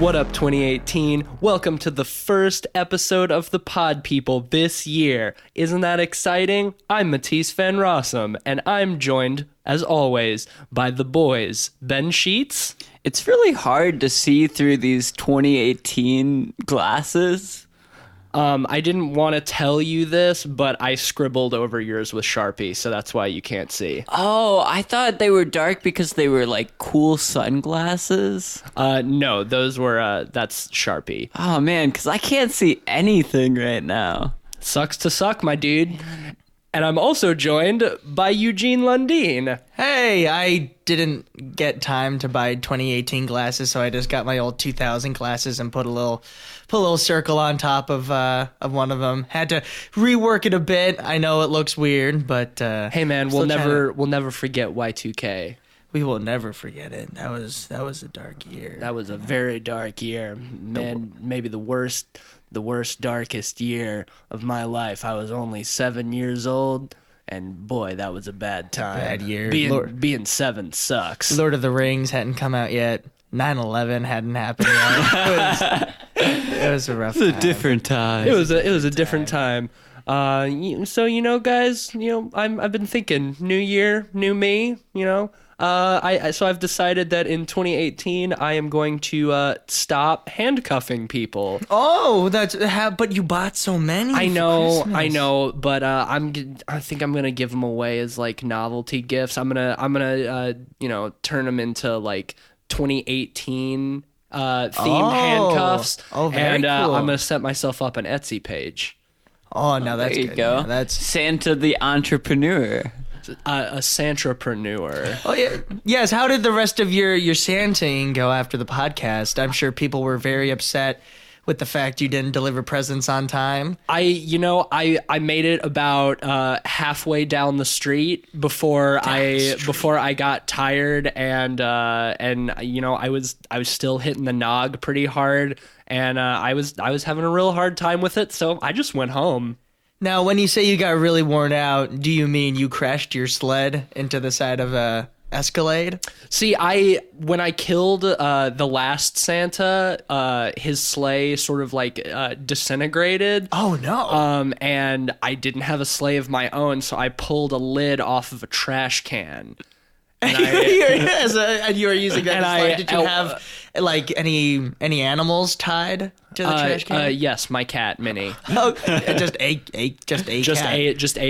What up, 2018? Welcome to the first episode of the Pod People this year. Isn't that exciting? I'm Matisse Van Rossum, and I'm joined, as always, by the boys, Ben Sheets. It's really hard to see through these 2018 glasses. I didn't want to tell you this, but I scribbled over yours with Sharpie, so that's why you can't see. Oh, I thought they were dark because they were like cool sunglasses. No, those were, that's Sharpie. Oh man, because I can't see anything right now. Sucks to suck, my dude. And I'm also joined by Eugene Lundeen. Hey, I didn't get time to buy 2018 glasses, so I just got my old 2000 glasses and put a little circle on top of one of them. Had to rework it a bit. I know it looks weird, but hey man, we'll never forget Y2K. We will never forget it. That was a dark year. That was a very dark year, man. Maybe the worst, darkest year of my life. I was only 7 years old, and boy, that was a bad time. Bad year. Being 7 sucks. Lord of the Rings hadn't come out yet. 9/11 hadn't happened yet. It was a rough time. It was a different time. It was a different time. So guys, I've been thinking, new year, new me. So I've decided that in 2018 I am going to stop handcuffing people. Oh, but you bought so many. I know, but I think I'm gonna give them away as like novelty gifts. I'm gonna turn them into like 2018 themed handcuffs. Oh, very cool. I'm gonna set myself up an Etsy page. Oh, no, that's there you good. go. Yeah, that's Santa the entrepreneur. A Santrapreneur. Oh yeah, yes. How did the rest of your Santing go after the podcast? I'm sure people were very upset with the fact you didn't deliver presents on time. I made it about halfway down the street before I got tired and I was still hitting the nog pretty hard and I was having a real hard time with it, so I just went home. Now, when you say you got really worn out, do you mean you crashed your sled into the side of a Escalade? See, when I killed the last Santa, his sleigh sort of like disintegrated. Oh no! And I didn't have a sleigh of my own, so I pulled a lid off of a trash can. And you were using that as sled. Did you have like any animals tied to the trash can? Yes, my cat Minnie. Oh, just a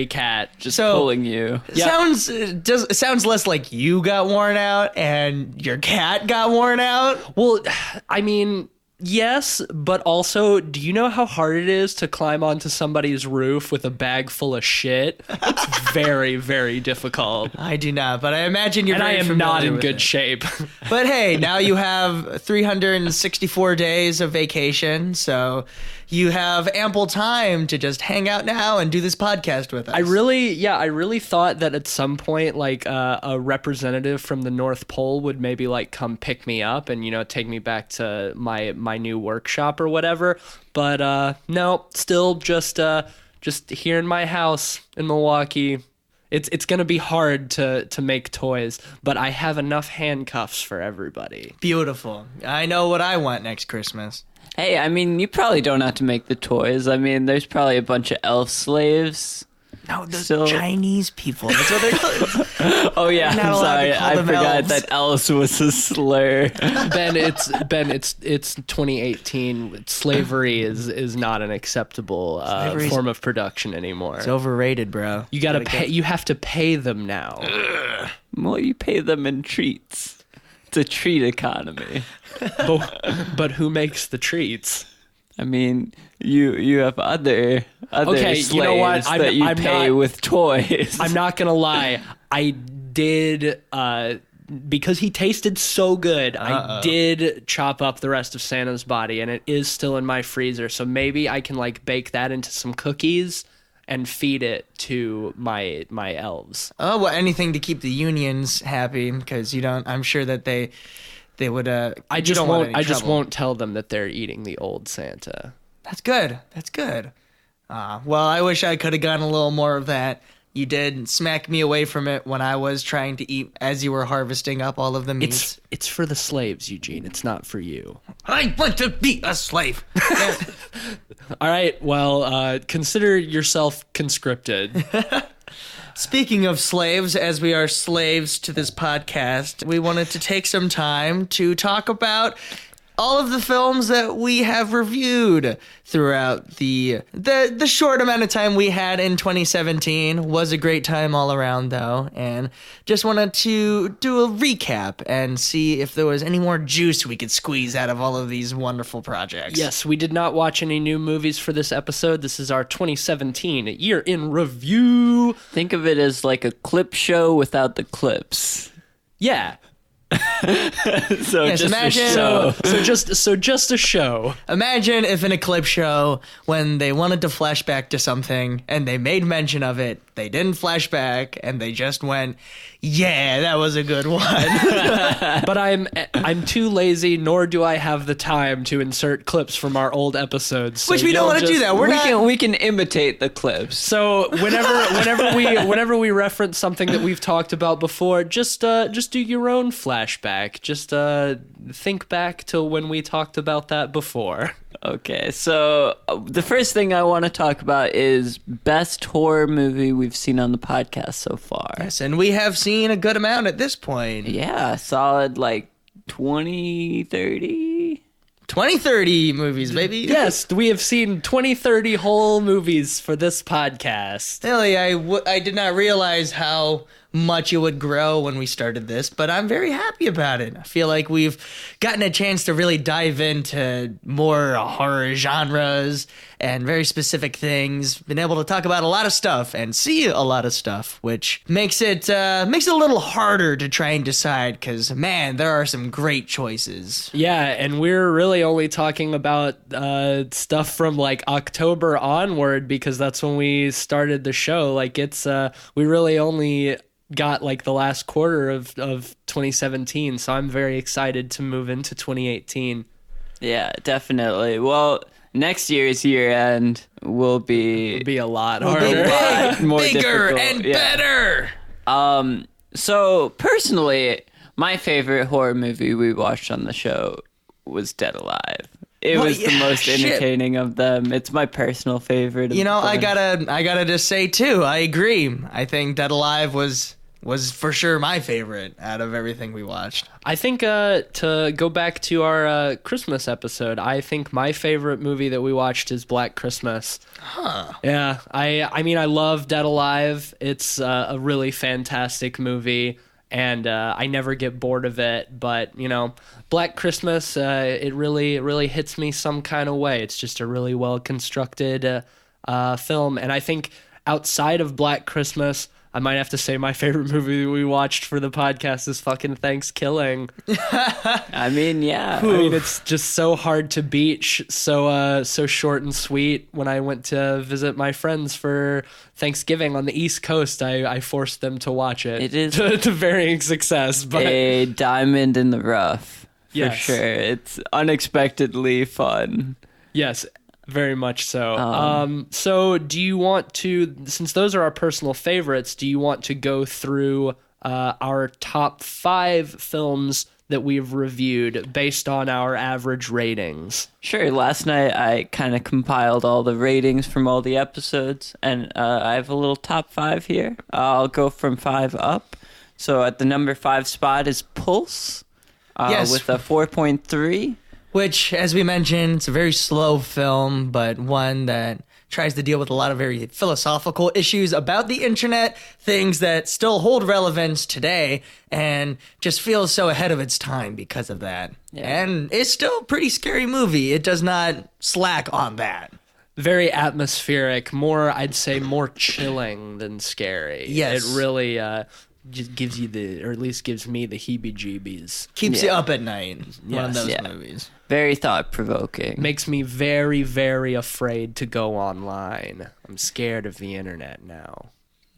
cat. Just pulling you. Yeah. Sounds less like you got worn out and your cat got worn out. Well, I mean, yes, but also, do you know how hard it is to climb onto somebody's roof with a bag full of shit? It's very, very difficult. I do not, but I imagine you're and very I am familiar not in with good it. shape. But hey, now you have 364 days of vacation, so you have ample time to just hang out now and do this podcast with us. I really thought that at some point, like a representative from the North Pole would maybe like come pick me up and take me back to my new workshop or whatever. But no, still just here in my house in Milwaukee. It's gonna be hard to make toys, but I have enough handcuffs for everybody. Beautiful. I know what I want next Christmas. Hey, I mean, you probably don't have to make the toys. I mean, there's probably a bunch of elf slaves. No, the Chinese people. That's what they're called. Oh yeah, I'm sorry. I forgot elves. that elves was a slur. Ben, it's 2018. Slavery is not an acceptable form of production anymore. It's overrated, bro. You gotta pay. You have to pay them now. Well, you pay them in treats. It's a treat economy. But who makes the treats? I mean, you have other slaves you know what? that you pay with toys. I'm not gonna lie. I did because he tasted so good. I did chop up the rest of Santa's body, and it is still in my freezer. So maybe I can like bake that into some cookies and feed it to my elves. Oh, well, anything to keep the unions happy, because I'm sure that they would. I just won't tell them that they're eating the old Santa. That's good. Well, I wish I could have gotten a little more of that You did smack me away from it when I was trying to eat as you were harvesting up all of the meats. It's for the slaves, Eugene. It's not for you. I want to be a slave. All right, well, consider yourself conscripted. Speaking of slaves, as we are slaves to this podcast, we wanted to take some time to talk about all of the films that we have reviewed throughout the short amount of time we had in 2017. Was a great time all around, though, and just wanted to do a recap and see if there was any more juice we could squeeze out of all of these wonderful projects. Yes, we did not watch any new movies for this episode. This is our 2017 year in review. Think of it as like a clip show without the clips. Yeah. So Yes, just imagine- a show. So just a show. Imagine if in a clip show, when they wanted to flash back to something and they made mention of it, they didn't flash back and they just went, yeah, that was a good one. But I'm too lazy, nor do I have the time to insert clips from our old episodes. So Which we don't you'll want to do just- that. We can imitate the clips. So whenever we reference something that we've talked about before, just do your own flashback. Just think back to when we talked about that before. Okay, so the first thing I want to talk about is best horror movie we've seen on the podcast so far. Yes, and we have seen a good amount at this point. Yeah, solid like 20, 30. 2030 movies, baby. Yes, we have seen 20, 30 whole movies for this podcast. Really, I did not realize how much it would grow when we started this, but I'm very happy about it. I feel like we've gotten a chance to really dive into more horror genres and very specific things. Been able to talk about a lot of stuff and see a lot of stuff, which makes it a little harder to try and decide because, man, there are some great choices. Yeah, and we're really only talking about stuff from like October onward because that's when we started the show. Like it's we really only got like the last quarter of 2017, so I'm very excited to move into 2018. Yeah, definitely. Well, next year's year end will be It'll be a lot Big, harder. lot more bigger, difficult, and yeah. better. So personally, my favorite horror movie we watched on the show was Dead Alive. It Well, was the yeah, most shit. entertaining of them. It's my personal favorite. You know, of I them. gotta just say too, I agree. I think Dead Alive was for sure my favorite out of everything we watched. I think to go back to our Christmas episode, I think my favorite movie that we watched is Black Christmas. Huh. Yeah, I mean I love Dead Alive. It's a really fantastic movie, and I never get bored of it. But you know, Black Christmas, it really hits me some kind of way. It's just a really well constructed film, and I think outside of Black Christmas, I might have to say my favorite movie we watched for the podcast is fucking Thanksgiving. I mean, yeah. I mean, it's just so hard to beat, so short and sweet. When I went to visit my friends for Thanksgiving on the East Coast, I forced them to watch it. It is to varying success, but a diamond in the rough. For Yes. sure. It's unexpectedly fun. yes, very much so. So do you want to, since those are our personal favorites, do you want to go through our top 5 films that we've reviewed based on our average ratings? Sure. Last night I kind of compiled all the ratings from all the episodes, and I have a little top 5 here. I'll go from 5 up. So at the number 5 spot is Pulse Yes. with a 4.3. Which, as we mentioned, it's a very slow film, but one that tries to deal with a lot of very philosophical issues about the internet, things that still hold relevance today, and just feels so ahead of its time because of that. Yeah. And it's still a pretty scary movie. It does not slack on that. Very atmospheric, I'd say more chilling than scary. Yes. It really just gives you or at least gives me the heebie-jeebies. Keeps Yeah. you up at night. One of Yes. those Yeah. movies. Very thought-provoking. Makes me very, very afraid to go online. I'm scared of the internet now.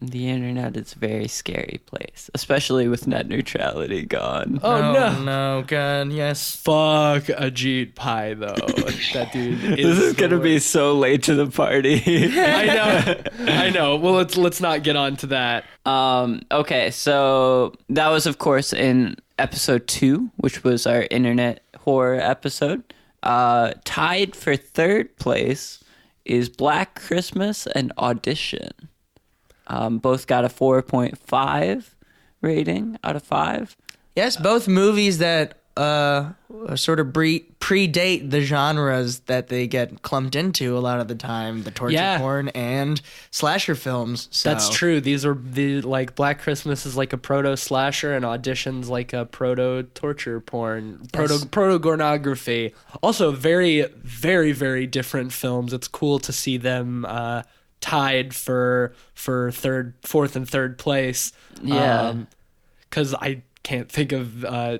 The internet is a very scary place, especially with net neutrality gone. Oh, no. No, God, yes. Fuck Ajit Pai, though. That dude This is gonna be so late to the party. I know. Well, let's not get on to that. Okay, so that was, of course, in episode 2, which was our internet horror episode. Tied for third place is Black Christmas and Audition. Both got a 4.5 rating out of 5. Yes, both movies that sort of predate the genres that they get clumped into a lot of the time, the torture porn and slasher films. So. That's true. These are like Black Christmas is like a proto slasher, and Audition's like a proto torture porn, proto pornography. Also, very, very, very different films. It's cool to see them tied for fourth and third place. Yeah, because I can't think of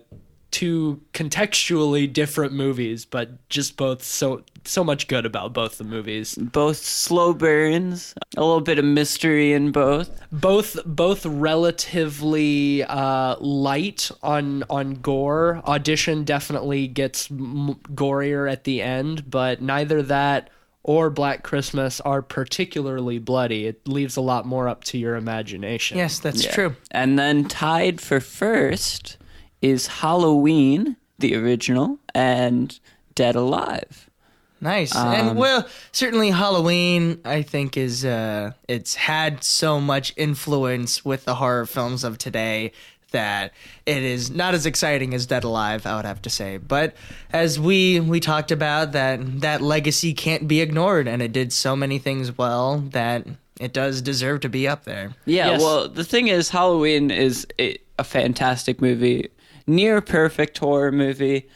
two contextually different movies, but just both so much good about both the movies. Both slow burns, a little bit of mystery in both. Both relatively light on gore. Audition definitely gets gorier at the end, but neither that or Black Christmas are particularly bloody. It leaves a lot more up to your imagination. Yes, that's true. And then tied for first is Halloween, the original, and Dead Alive. Nice. And well, certainly Halloween, I think, is it's had so much influence with the horror films of today that it is not as exciting as Dead Alive, I would have to say. But as we talked about, that legacy can't be ignored, and it did so many things well that it does deserve to be up there. Yeah, Yes. well, the thing is, Halloween is a fantastic movie, near perfect horror movie,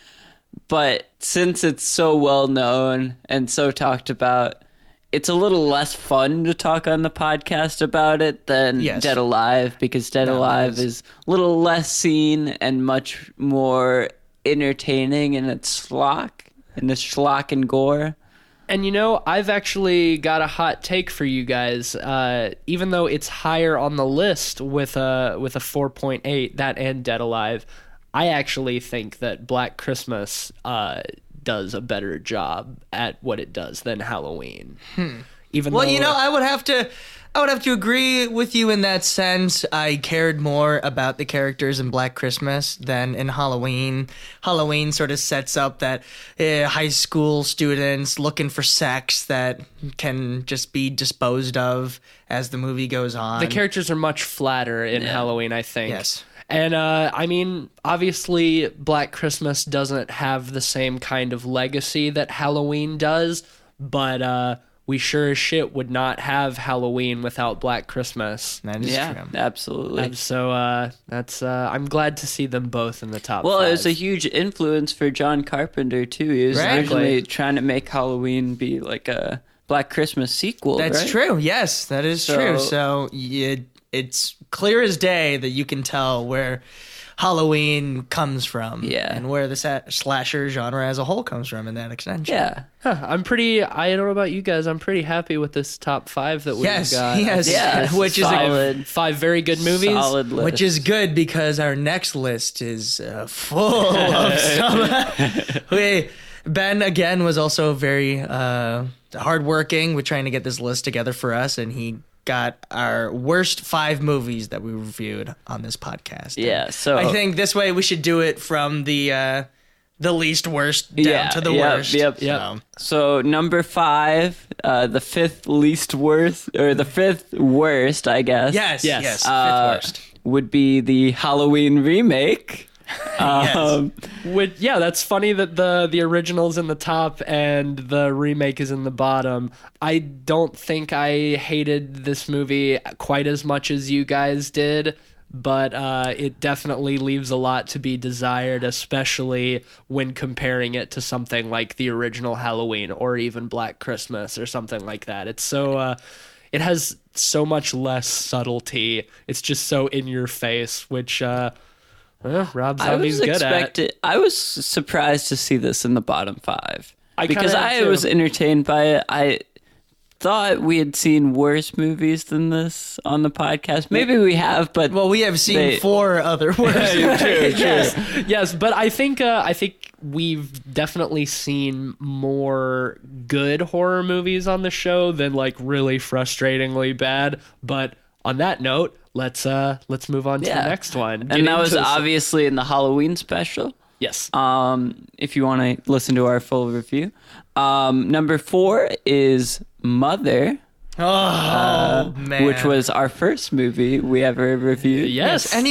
but since it's so well known and so talked about, it's a little less fun to talk on the podcast about it than Dead Alive, because Dead Alive is a little less seen and much more entertaining in its schlock and gore. And you know, I've actually got a hot take for you guys. Even though it's higher on the list with a 4.8, that and Dead Alive, I actually think that Black Christmas does a better job at what it does than Halloween. Even though, You know, I would have to agree with you in that sense. I cared more about the characters in Black Christmas than in Halloween. Halloween sort of sets up that high school students looking for sex that can just be disposed of as the movie goes on. the characters are much flatter in Halloween, I think. Yes. And I mean, obviously, Black Christmas doesn't have the same kind of legacy that Halloween does, but we sure as shit would not have Halloween without Black Christmas. That is Yeah, true. absolutely. And so that's I'm glad to see them both in the top Well, 5. it was a huge influence for John Carpenter, too. He was originally trying to make Halloween be like a Black Christmas sequel, That's right? true. Yes, that is true. So it's clear as day that you can tell where Halloween comes from, and where the slasher genre as a whole comes from in that extension. Yeah. I don't know about you guys, I'm pretty happy with this top 5 that we've got. Yes, which is solid. 5 very good movies. Solid list. Which is good because our next list is full of some. Ben, again, was also very hardworking with trying to get this list together for us, and he got our worst 5 movies that we reviewed on this podcast. Yeah, so I think this way we should do it from the least worst down to the worst. Yep. So number 5, the 5th least worst, or the 5th worst, I guess. Yes. 5th worst. Would be the Halloween remake. That's funny that the original's in the top and the remake is in the bottom. I don't think I hated this movie quite as much as you guys did, but it definitely leaves a lot to be desired, especially when comparing it to something like the original Halloween or even Black Christmas or something like that. It's so it has so much less subtlety. It's just so in your face, which Rob Zombie's good at. I was surprised to see this in the bottom 5 because kinda I too. was entertained by it. thought we had seen worse movies than this on the podcast. Maybe we have, but Well, we have seen 4 other worse. Yes, but I think we've definitely seen more good horror movies on the show than like really frustratingly bad. But on that note, let's move on to the next one. And that was obviously in the Halloween special. Yes. If you want to listen to our full review. Number 4 is Mother. Man. Which was our first movie we ever reviewed. Yes. And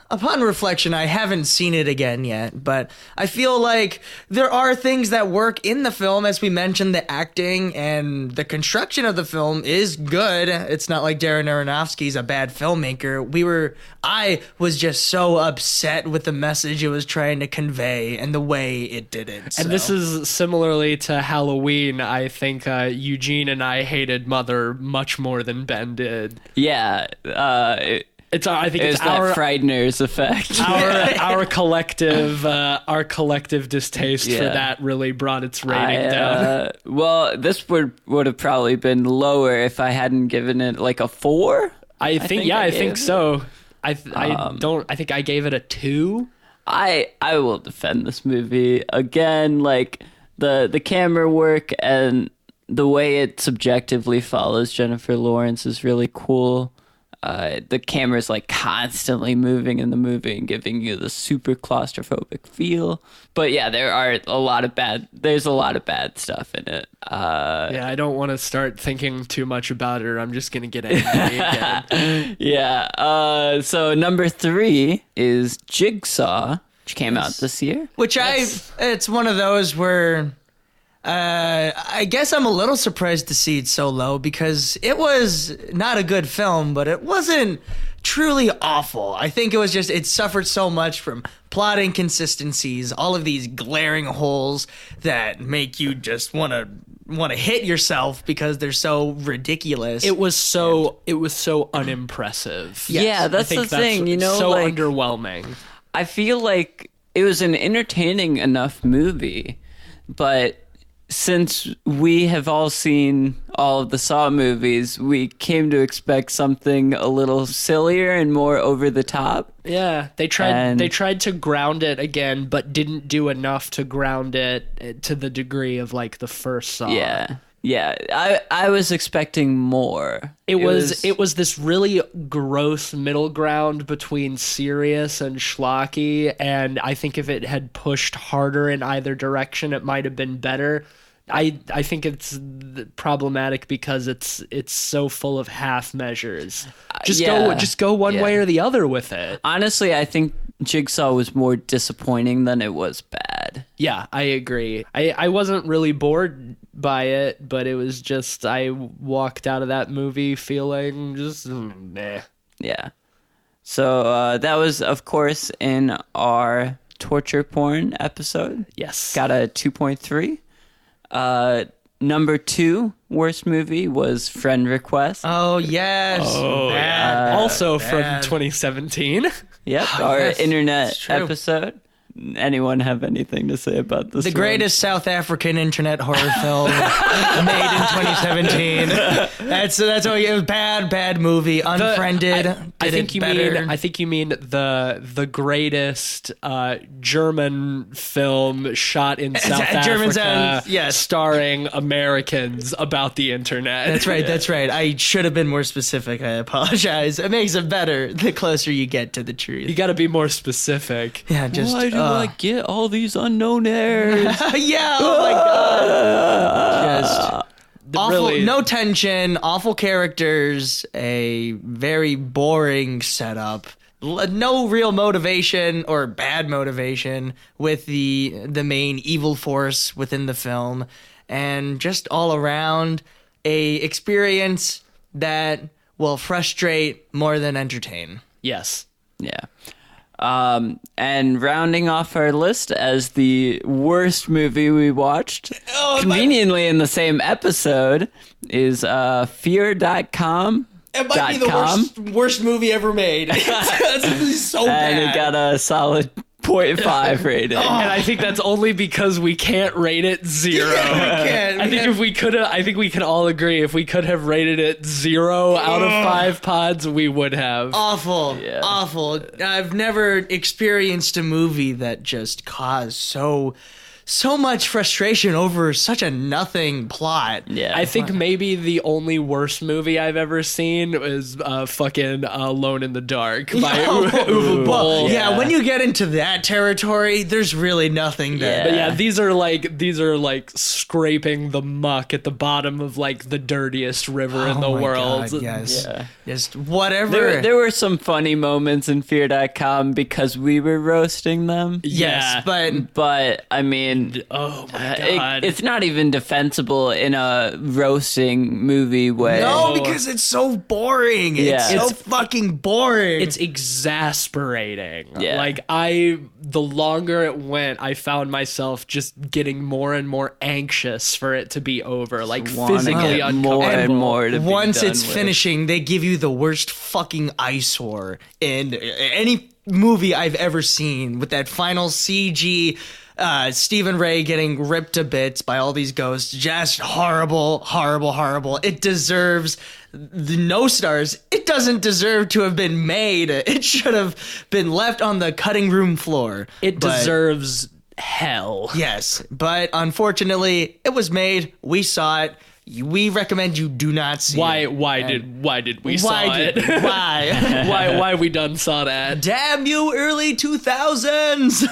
upon reflection, I haven't seen it again yet, but I feel like there are things that work in the film. As we mentioned, the acting and the construction of the film is good. It's not like Darren Aronofsky's a bad filmmaker. I was just so upset with the message it was trying to convey and the way it did it. And this is similarly to Halloween. I think Eugene and I hated Mother much more than Ben did. Yeah. I think it's that our Frighteners effect. our collective distaste for that really brought its rating down. Well, this would have probably been lower if I hadn't given it like a 4. I think so. I think I gave it a 2. I will defend this movie again. Like the camera work and the way it subjectively follows Jennifer Lawrence is really cool. The camera's like constantly moving in the movie and giving you the super claustrophobic feel. But yeah, there's a lot of bad stuff in it. I don't want to start thinking too much about it, or I'm just gonna get angry again. Yeah. So number 3 is Jigsaw, which came out this year. It's one of those where I guess I'm a little surprised to see it so low, because it was not a good film, but it wasn't truly awful. I think it was just, it suffered so much from plot inconsistencies, all of these glaring holes that make you just want to hit yourself because they're so ridiculous. It was so unimpressive. Yes. Yeah, that's the thing, so like, underwhelming. I feel like it was an entertaining enough movie, but since we have all seen all of the Saw movies, we came to expect something a little sillier and more over the top. Yeah, they tried to ground it again, but didn't do enough to ground it to the degree of like the first Saw. Yeah. I was expecting more. It was this really gross middle ground between serious and schlocky, and I think if it had pushed harder in either direction, it might have been better. I think it's problematic because it's so full of half measures. Just go one way or the other with it. Honestly, I think Jigsaw was more disappointing than it was bad. Yeah, I agree. I wasn't really bored by it, but it was just, I walked out of that movie feeling just meh. Yeah. So that was, of course, in our torture porn episode. Yes. Got a 2.3. Number 2 worst movie was Friend Request. Oh, yes. Oh, yeah. Also from 2017. Yep, our yes, internet episode. Anyone have anything to say about this? The greatest South African internet horror film made in 2017. That's what it was. Bad movie. Unfriended. I think you mean the greatest German film shot in South Africa, yes, starring Americans about the internet. That's right. I should have been more specific. I apologize. It makes it better the closer you get to the truth. You got to be more specific. Yeah, just why do I get all these unknown airs? Yeah. Oh my god. Just awful, really, no tension, awful characters, a very boring setup, no real motivation or bad motivation with the main evil force within the film, and just all around a experience that will frustrate more than entertain. Yes. Yeah. And rounding off our list as the worst movie we watched, conveniently in the same episode, is Fear.com. It might be the worst movie ever made. It's so bad. And it got a solid 0.5 rating. And I think that's only because we can't rate it 0. I think if we could have, I think we can all agree if we could have rated it 0 out of 5 pods, we would have. Awful. Yeah. Awful. I've never experienced a movie that just caused so much frustration over such a nothing plot. Yeah. I think maybe the only worst movie I've ever seen is fucking Alone in the Dark by Uwe Boll. Well, yeah, when you get into that territory, there's really nothing there. But yeah, these are like scraping the muck at the bottom of like the dirtiest river in the my world. God, yes. Yeah. Just whatever. There were some funny moments in Fear.com because we were roasting them. Yes, But, I mean, Oh my god. it's not even defensible in a roasting movie way. no, because it's so boring. Yeah. It's so fucking boring. It's exasperating. Yeah. Like the longer it went, I found myself just getting more and more anxious for it to be over, like Wanna physically get more uncomfortable. and more to be Once done it's with. finishing, they give you the worst fucking eyesore in any movie I've ever seen with that final CG. Stephen Ray getting ripped to bits by all these ghosts. Just horrible, horrible, horrible. It deserves no stars. It doesn't deserve to have been made. It should have been left on the cutting room floor. It But- deserves hell. Yes, but unfortunately, it was made. We saw it. We recommend you do not see Why it. did we saw Why it? did why? why we done saw that? Damn you, early 2000s!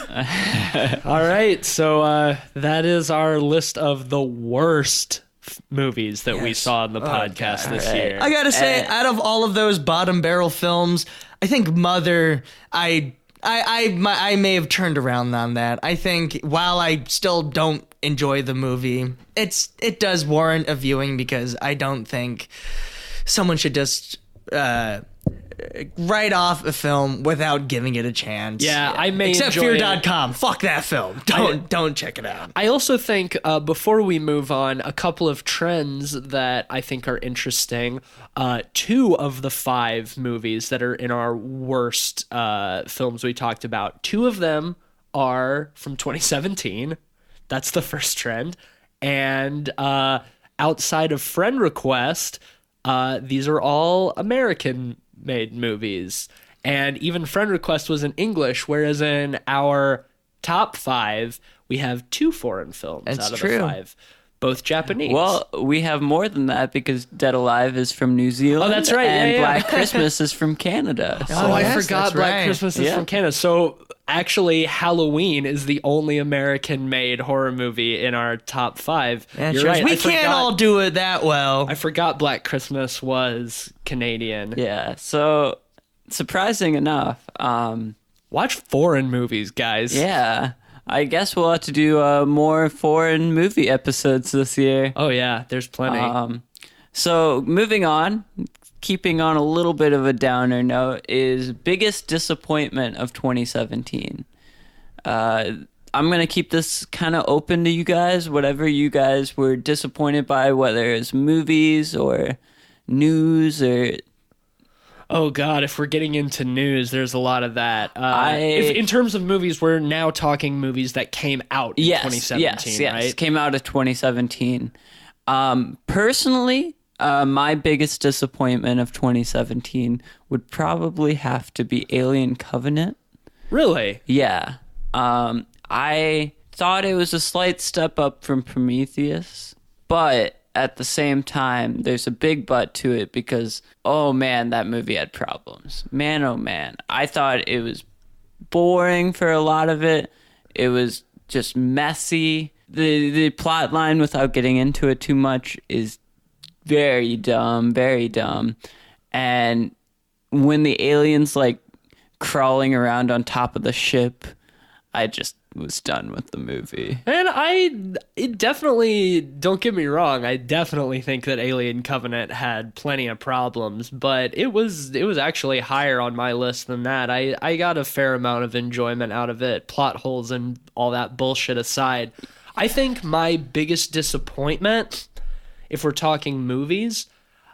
All right, so that is our list of the worst movies that we Yes. saw in the podcast this Alright. year. I gotta say, out of all of those bottom barrel films, I think Mother, I may have turned around on that. I think while I still don't enjoy the movie, it does warrant a viewing because I don't think someone should just write off a film without giving it a chance. Yeah, I may Except enjoy it. Fear.com. Fuck that film. Don't check it out. I also think, before we move on, a couple of trends that I think are interesting. 2 of the 5 movies that are in our worst films we talked about, 2 of them are from 2017. That's the first trend. And outside of Friend Request, these are all American-made movies. And even Friend Request was in English, whereas in our top 5, we have 2 foreign films That's out of true. the 5, both Japanese. Well, we have more than that because Dead Alive is from New Zealand. Oh, that's right. And Yeah, yeah. Black Christmas is from Canada. So. I yes, forgot that's Black right. Christmas is Yeah. from Canada. So actually, Halloween is the only American-made horror movie in our top 5. Yeah, You're sure. right. We I can't forgot- all do it that well. I forgot Black Christmas was Canadian. Yeah, so surprising enough, Watch foreign movies, guys. yeah, I guess we'll have to do more foreign movie episodes this year. Oh yeah, there's plenty. So moving on, keeping on a little bit of a downer note, is biggest disappointment of 2017. I'm going to keep this kind of open to you guys, whatever you guys were disappointed by, whether it's movies or news or... Oh God, if we're getting into news, there's a lot of that. I- If in terms of movies, we're now talking movies that came out in 2017, yes, right? came out of 2017. Personally, my biggest disappointment of 2017 would probably have to be Alien Covenant. Really? Yeah. I thought it was a slight step up from Prometheus, but at the same time, there's a big but to it because, oh man, that movie had problems. Man, oh man. I thought it was boring for a lot of it. It was just messy. The plot line, without getting into it too much, is very dumb, very dumb. And when the aliens, like, crawling around on top of the ship, I just was done with the movie. And it definitely, don't get me wrong, I definitely think that Alien Covenant had plenty of problems, but it was actually higher on my list than that. I got a fair amount of enjoyment out of it, plot holes and all that bullshit aside. I think my biggest disappointment, if we're talking movies,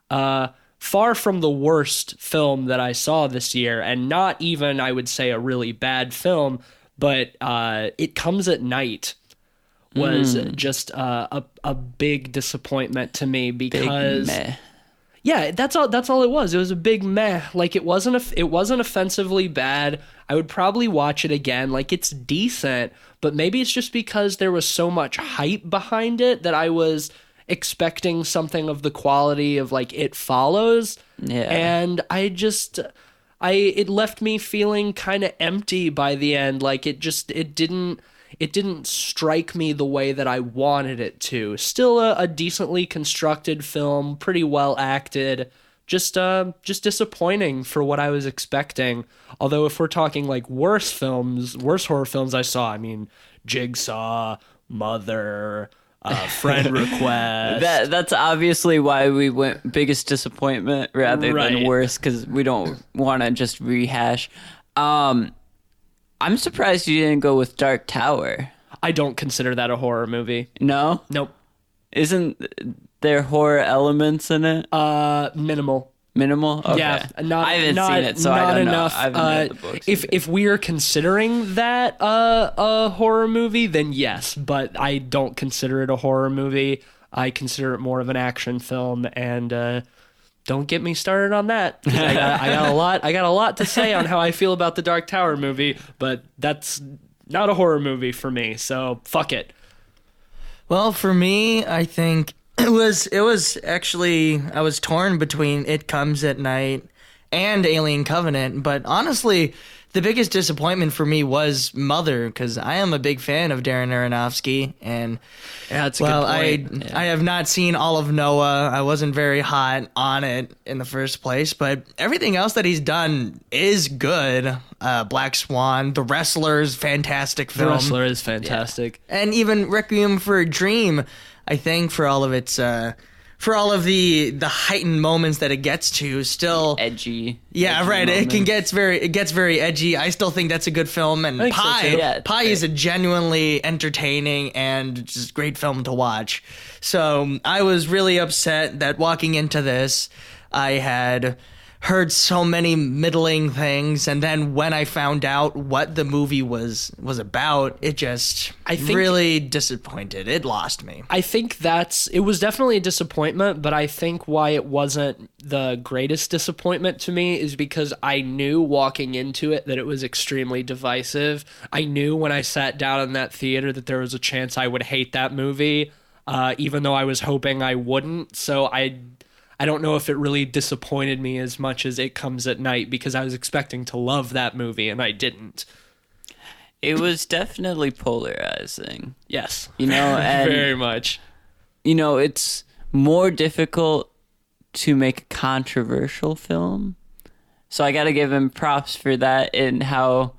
far from the worst film that I saw this year, and not even, I would say, a really bad film, but It Comes at Night was just a big disappointment to me because Big meh. yeah, that's all it was. It was a big meh. Like it wasn't offensively bad. I would probably watch it again. Like it's decent, but maybe it's just because there was so much hype behind it that I was expecting something of the quality of like It Follows. Yeah. And it left me feeling kind of empty by the end. Like it didn't strike me the way that I wanted it to. Still a decently constructed film, pretty well acted. Just disappointing for what I was expecting. Although if we're talking like worse horror films I saw, I mean Jigsaw, Mother, Friend Request. That's obviously why we went biggest disappointment rather than worst, because we don't want to just rehash. I'm surprised you didn't go with Dark Tower. I don't consider that a horror movie. No? Nope. Isn't there horror elements in it? Minimal. Minimal? Okay. Yeah, I haven't seen it, so I don't enough. know. I haven't read the books. If we are considering that a horror movie, then yes, but I don't consider it a horror movie. I consider it more of an action film, and don't get me started on that. I got a lot to say on how I feel about the Dark Tower movie, but that's not a horror movie for me. So fuck it. Well, for me, I think it was actually, I was torn between It Comes at Night and Alien Covenant, but honestly, the biggest disappointment for me was Mother, because I am a big fan of Darren Aronofsky, and Yeah, that's a good point. I have not seen all of Noah. I wasn't very hot on it in the first place, but everything else that he's done is good. Black Swan, The Wrestler's fantastic film. The Wrestler is fantastic. And even Requiem for a Dream, I think, for all of its for all of the heightened moments that it gets to, still Edgy. Yeah, edgy right. moments. It gets very edgy. I still think that's a good film, and think so, Pi too. Yeah, Pi is a genuinely entertaining and just great film to watch. So I was really upset that walking into this, I had heard so many middling things, and then when I found out what the movie was about, it just really disappointed. It lost me. I think it was definitely a disappointment, but I think why it wasn't the greatest disappointment to me is because I knew walking into it that it was extremely divisive. I knew when I sat down in that theater that there was a chance I would hate that movie, even though I was hoping I wouldn't. So I don't know if it really disappointed me as much as It Comes at Night, because I was expecting to love that movie and I didn't. It was definitely polarizing. Yes. And very much. It's more difficult to make a controversial film. So I got to give him props for that, in how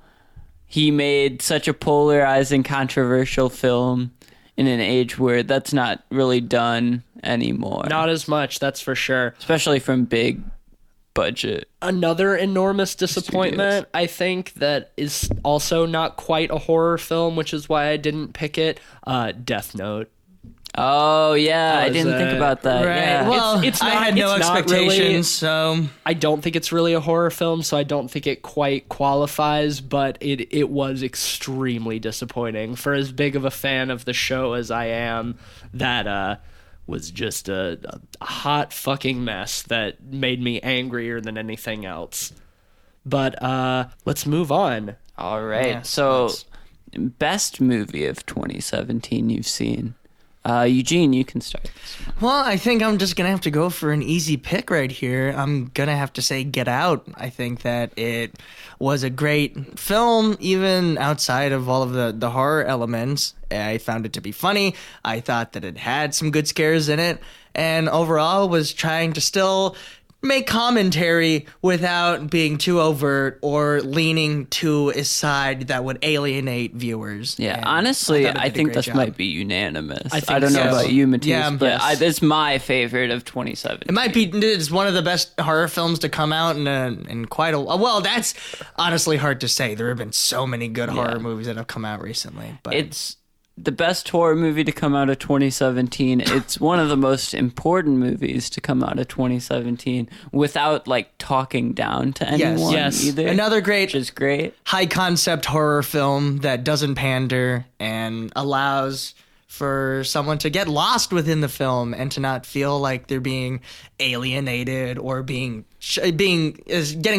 he made such a polarizing, controversial film in an age where that's not really done anymore. Not as much, that's for sure. Especially from big budget. Another enormous disappointment, I think, that is also not quite a horror film, which is why I didn't pick it, Death Note. Oh, yeah, I didn't think about that. Right. Yeah. Well, It's I not- had no it's not expectations, really- so I don't think it's really a horror film, so I don't think it quite qualifies, but it was extremely disappointing. For as big of a fan of the show as I am, that was just a hot fucking mess that made me angrier than anything else. But let's move on. All right. Yeah, So, let's- best movie of 2017 you've seen. Eugene, you can start this one. Well, I think I'm just going to have to go for an easy pick right here. I'm going to have to say Get Out. I think that it was a great film, even outside of all of the horror elements. I found it to be funny. I thought that it had some good scares in it, and overall was trying to still make commentary without being too overt or leaning to a side that would alienate viewers. Yeah, And honestly, thought it I did a think great this job. might be unanimous. I I, think don't know so. about you, Matthias, Yeah, but yes. it's my favorite of 2017. It might be, it's one of the best horror films to come out in quite a while. Well, that's honestly hard to say. There have been so many good horror movies that have come out recently. But It's the best horror movie to come out of 2017. It's one of the most important movies to come out of 2017 without like talking down to anyone Yes. either. Another great, which is great. high concept horror film that doesn't pander and allows for someone to get lost within the film and to not feel like they're being alienated or getting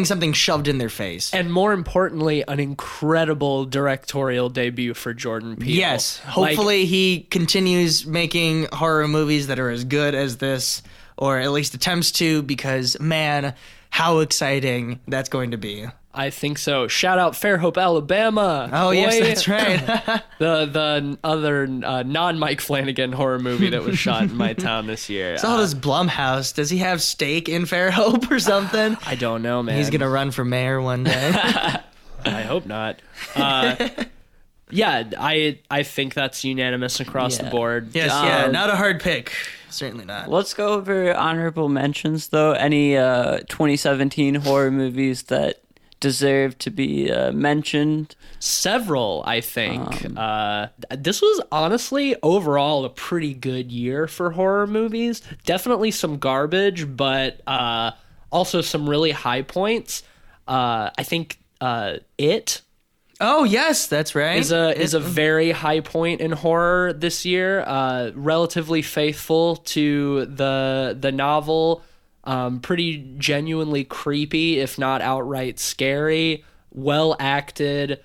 something shoved in their face. And more importantly, an incredible directorial debut for Jordan Peele. Yes, hopefully he continues making horror movies that are as good as this, or at least attempts to, because man, how exciting that's going to be. I think so. Shout out Fairhope, Alabama. Oh, Boy. yes, that's right. The other non-Mike Flanagan horror movie that was shot in my town this year. Saw this Blumhouse. Does he have stake in Fairhope or something? I don't know, man. He's going to run for mayor one day. I hope not. Yeah, I think that's unanimous across the board. Yes, yeah, not a hard pick. Certainly not. Let's go over honorable mentions, though. Any 2017 horror movies that deserve to be mentioned? Several, I think. This was honestly overall a pretty good year for horror movies. Definitely some garbage, but also some really high points. I think It Oh, yes, that's right. is a very high point in horror this year. Relatively faithful to the novel. Pretty genuinely creepy, if not outright scary. Well acted,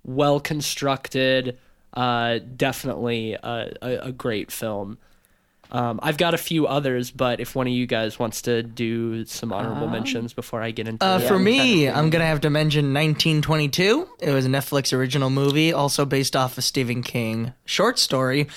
well constructed. Definitely a great film. I've got a few others, but if one of you guys wants to do some honorable mentions before I get into it. For me, I'm going to have to mention 1922. It was a Netflix original movie, also based off a Stephen King short story.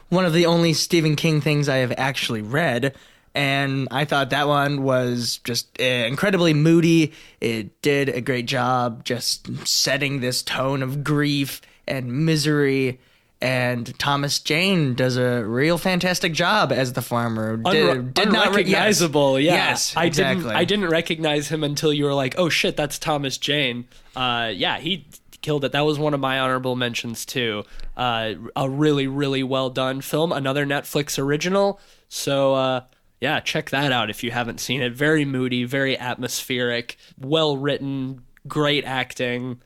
One of the only Stephen King things I have actually read. And I thought that one was just incredibly moody. It did a great job just setting this tone of grief and misery. And Thomas Jane does a real fantastic job as the farmer. Unrecognizable, yeah. Yes, exactly. I didn't recognize him until you were like, oh shit, that's Thomas Jane. Yeah, he killed it. That was one of my honorable mentions too. A really, really well done film. Another Netflix original. So, yeah, check that out if you haven't seen it. Very moody, very atmospheric, well written, great acting.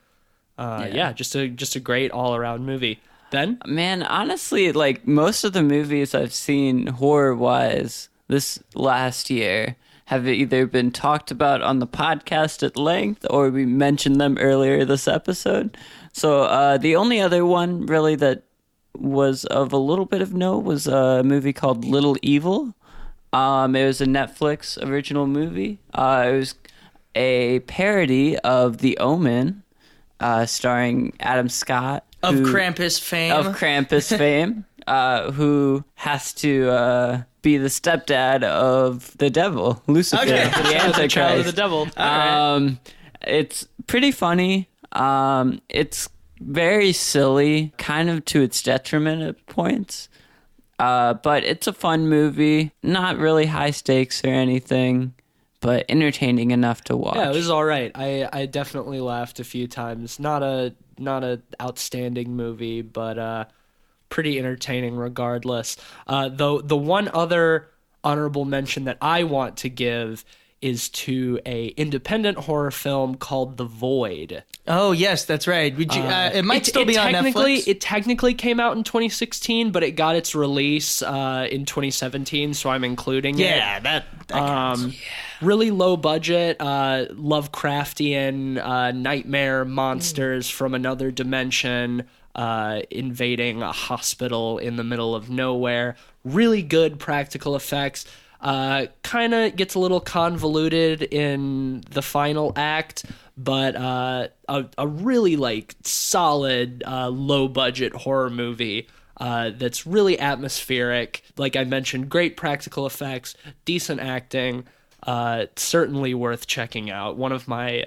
Yeah, just a great all around movie. Ben? Man, honestly, like most of the movies I've seen horror-wise this last year have either been talked about on the podcast at length or we mentioned them earlier this episode. So the only other one really that was of a little bit of note was a movie called Little Evil. It was a Netflix original movie. It was a parody of The Omen, starring Adam Scott. Of Krampus fame. Who has to be the stepdad of the devil, Lucifer, Okay. the Antichrist. Child of the devil. It's pretty funny. It's very silly, kind of to its detriment at points. But it's a fun movie. Not really high stakes or anything, but entertaining enough to watch. Yeah, it was all right. I definitely laughed a few times. Not a outstanding movie, but pretty entertaining regardless. Though the one other honorable mention that I want to give is to a independent horror film called The Void. Oh, yes, that's right. It might still be on Netflix. It technically came out in 2016, but it got its release in 2017, so I'm including it. Yeah, that counts. Really low budget, Lovecraftian nightmare monsters from another dimension invading a hospital in the middle of nowhere. Really good practical effects. Kind of gets a little convoluted in the final act, but a really like solid low budget horror movie that's really atmospheric. Like I mentioned, great practical effects, decent acting. Certainly worth checking out. One of my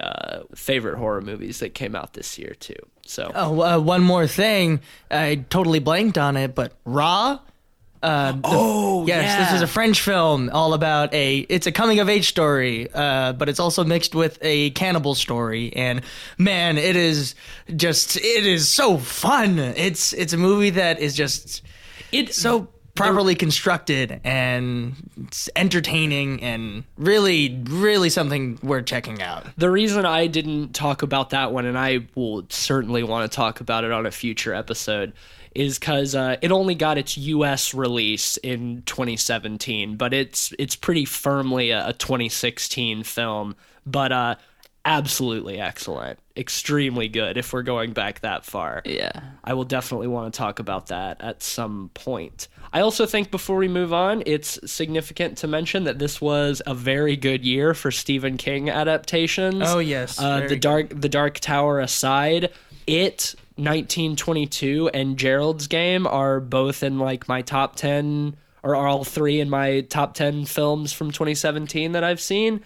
favorite horror movies that came out this year too. So one more thing, I totally blanked on it, but Raw, This is a French film all about it's a coming of age story, but it's also mixed with a cannibal story. And man, it is so fun. It's a movie that is just so properly constructed and it's entertaining and really, really something worth checking out. The reason I didn't talk about that one, and I will certainly want to talk about it on a future episode, is because it only got its U.S. release in 2017, but it's pretty firmly a 2016 film, but absolutely excellent. Extremely good if we're going back that far. Yeah. I will definitely want to talk about that at some point. I also think before we move on, it's significant to mention that this was a very good year for Stephen King adaptations. Oh, yes. The Dark Tower aside, 1922 and Gerald's Game are both in like my top 10, or are all three in my top 10 films from 2017 that I've seen.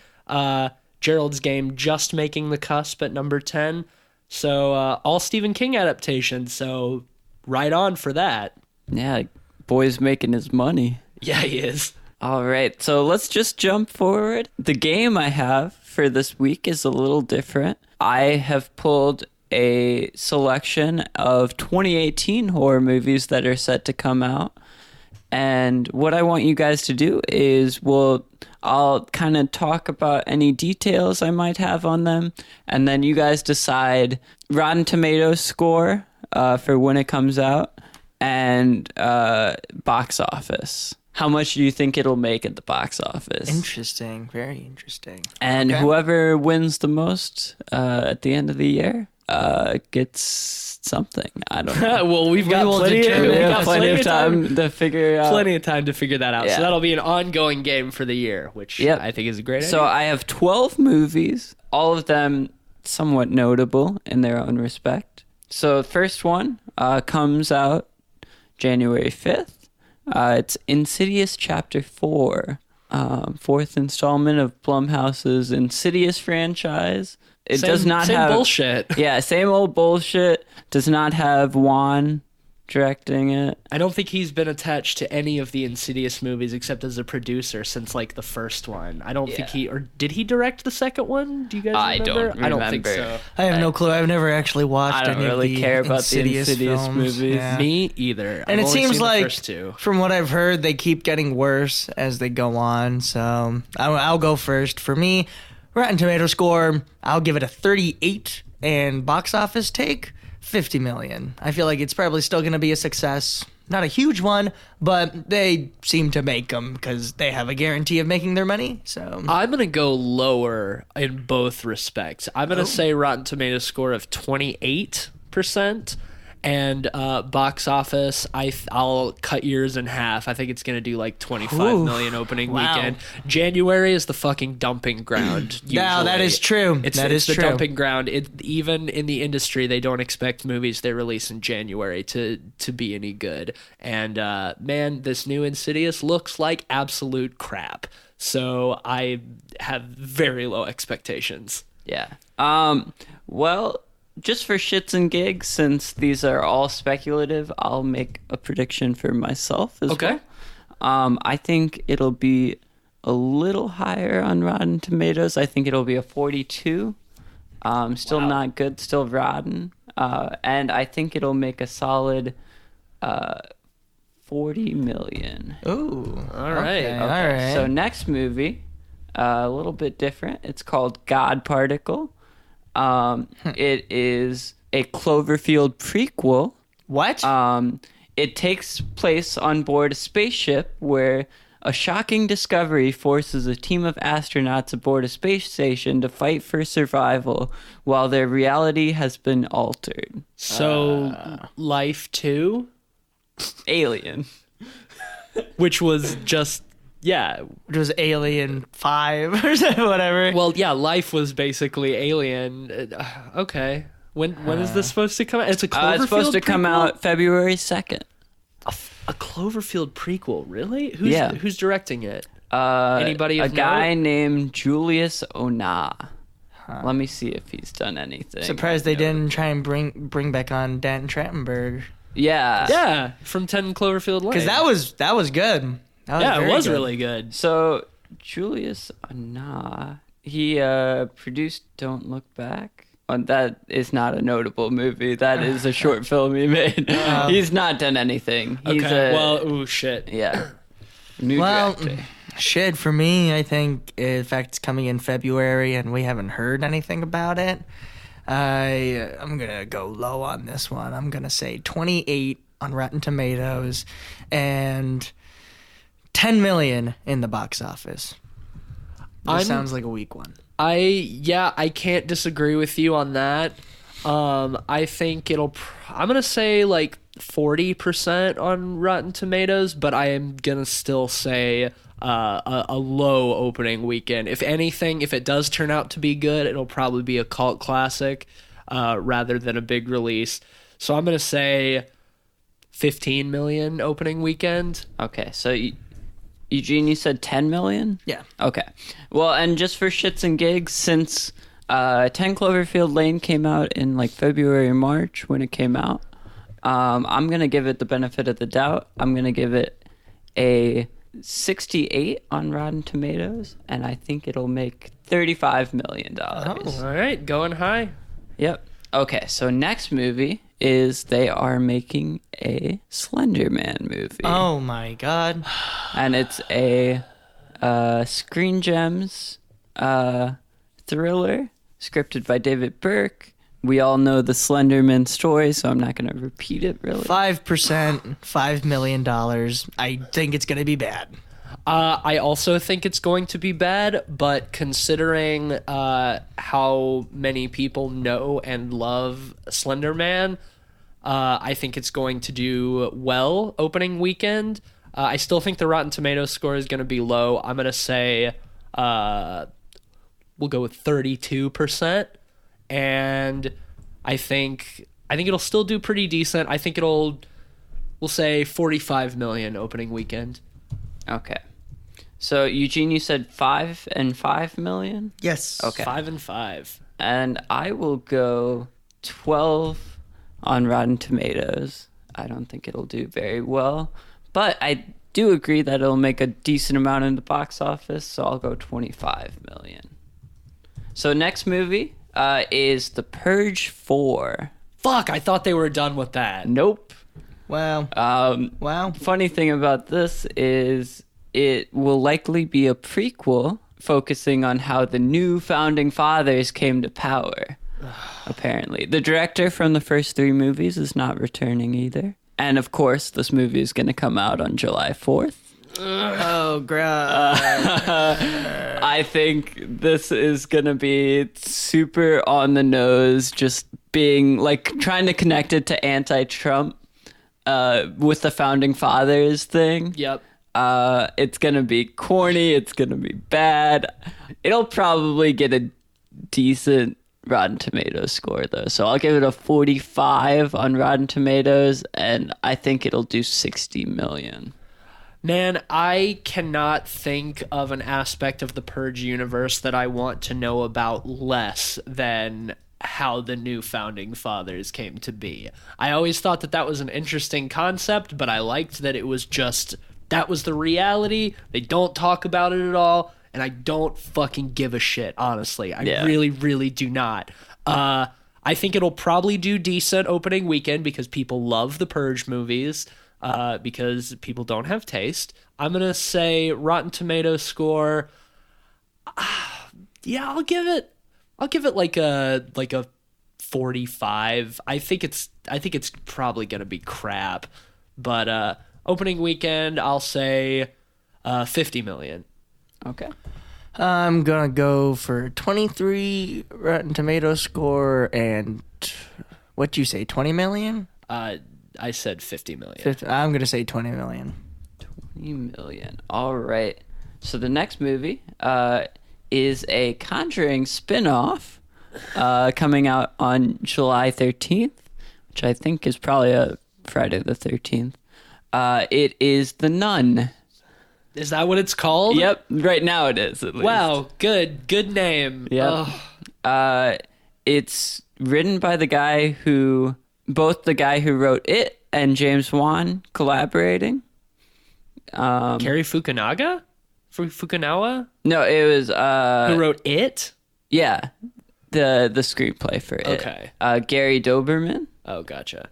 Gerald's Game just making the cusp at number 10. So all Stephen King adaptations, so right on for that. Yeah, boy's making his money. Yeah, he is. All right, so let's just jump forward. The game I have for this week is a little different. I have pulled a selection of 2018 horror movies that are set to come out. And what I want you guys to do is I'll kind of talk about any details I might have on them, and then you guys decide Rotten Tomatoes score for when it comes out and box office. How much do you think it'll make at the box office? Interesting. Very interesting. And whoever wins the most at the end of the year gets something. I don't know. Well, we've got plenty of time to figure out. Plenty of time to figure that out. Yeah. So that'll be an ongoing game for the year, which I think is a great idea. So I have 12 movies, all of them somewhat notable in their own respect. So the first one comes out January 5th. It's Insidious Chapter 4, fourth installment of Blumhouse's Insidious franchise. It does not have bullshit. Yeah, same old bullshit. Does not have Juan directing it. I don't think he's been attached to any of the Insidious movies except as a producer since like the first one. I don't think did he direct the second one? Do you guys remember? I don't think so. I have no clue. I've never actually watched I don't any really of the care about Insidious the Insidious films. movies. Yeah. Me either. And I've it only seems seen the like, first two. from what I've heard, they keep getting worse as they go on. So I'll go first. For me, Rotten Tomato score, I'll give it a 38, and box office take, 50 million. I feel like it's probably still going to be a success. Not a huge one, but they seem to make them because they have a guarantee of making their money. So I'm going to go lower in both respects. I'm going to say Rotten Tomatoes score of 28%. And box office, I'll cut yours in half. I think it's going to do like 25 million opening weekend. January is the fucking dumping ground. Now, that is true. It's the dumping ground. Even in the industry, they don't expect movies they release in January to be any good. And man, this new Insidious looks like absolute crap. So I have very low expectations. Yeah. Well, just for shits and gigs, since these are all speculative, I'll make a prediction for myself as well. I think it'll be a little higher on Rotten Tomatoes. I think it'll be a 42. Still not good, still rotten. And I think it'll make a solid 40 million. Ooh. All right. Okay. All right. So next movie, a little bit different. It's called God Particle. It is a Cloverfield prequel. What? It takes place on board a spaceship where a shocking discovery forces a team of astronauts aboard a space station to fight for survival while their reality has been altered. So Life 2, Alien. which was just... Yeah. It was Alien 5 or something, whatever. Well, yeah, Life was basically Alien. Okay. When is this supposed to come out? It's a Cloverfield It's supposed to come prequel? out February 2nd. A Cloverfield prequel, really? Who's directing it? Anybody of A guy note? named Julius Onah. Let me see if he's done anything. Surprised they didn't try and bring back on Dan Trachtenberg. Yeah. Yeah, from 10 Cloverfield Lane. Because that was good. That yeah, it very was good. really good. So Julius Anah, he produced Don't Look Back. That is not a notable movie. That is a short film he made. He's not done anything. He's Okay. Shit. yeah. New Well, director. shit, for me, I think, in fact, it's coming in February, and we haven't heard anything about it. I'm going to go low on this one. I'm going to say 28 on Rotten Tomatoes and 10 million in the box office. That sounds like a weak one. I can't disagree with you on that. I think I'm going to say like 40% on Rotten Tomatoes, but I am going to still say a low opening weekend. If anything, if it does turn out to be good, it'll probably be a cult classic rather than a big release. So I'm going to say 15 million opening weekend. Okay, so Eugene, you said 10 million? Yeah. Okay. Well, and just for shits and gigs, since 10 Cloverfield Lane came out in like February or March when it came out, I'm going to give it the benefit of the doubt. I'm going to give it a 68 on Rotten Tomatoes, and I think it'll make $35 million. All right, going high. Yep. Okay, so next movie is they are making a Slender Man movie. Oh, my God. And it's a Screen Gems thriller scripted by David Burke. We all know the Slenderman story, so I'm not going to repeat it really. 5%, $5 million. I think it's going to be bad. I also think it's going to be bad, but considering how many people know and love Slender Man, I think it's going to do well opening weekend. I still think the Rotten Tomatoes score is going to be low. I'm going to say we'll go with 32%, and I think it'll still do pretty decent. I think we'll say 45 million opening weekend. Okay. So, Eugene, you said 5 and 5 million? Yes. Okay. 5 and 5. And I will go 12 on Rotten Tomatoes. I don't think it'll do very well, but I do agree that it'll make a decent amount in the box office, so I'll go 25 million. So next movie is The Purge 4. Fuck, I thought they were done with that. Nope. Wow. Wow. Funny thing about this is it will likely be a prequel focusing on how the new founding fathers came to power. Apparently. The director from the first 3 movies is not returning either. And of course, this movie is going to come out on July 4th. Oh, gross. I think this is going to be super on the nose, just being like trying to connect it to anti-Trump with the founding fathers thing. Yep. It's going to be corny. It's going to be bad. It'll probably get a decent Rotten Tomatoes score, though. So I'll give it a 45 on Rotten Tomatoes, and I think it'll do 60 million. Man, I cannot think of an aspect of the Purge universe that I want to know about less than how the new founding fathers came to be. I always thought that was an interesting concept, but I liked that it was just, that was the reality. They don't talk about it at all, and I don't fucking give a shit, honestly. I really, really do not. I think it'll probably do decent opening weekend because people love the Purge movies. Because people don't have taste. I'm gonna say Rotten Tomatoes score. Yeah, I'll give it like a 45. I think it's probably gonna be crap, but opening weekend I'll say 50 million. Okay. I'm gonna go for 23 Rotten Tomato score and what'd you say, 20 million? I said 50 million. 50, I'm gonna say 20 million. 20 million. All right. So the next movie is a Conjuring spin-off coming out on July 13th, which I think is probably a Friday the 13th. It is The Nun. Is that what it's called? Yep. Right now it is, at least. Wow. Good name. Yep. It's written by the guy who wrote It and James Wan collaborating. Cary Fukunaga? Fukunawa? No, it was Who wrote It? yeah, the screenplay for it. Okay. Gary Doberman. Oh, gotcha.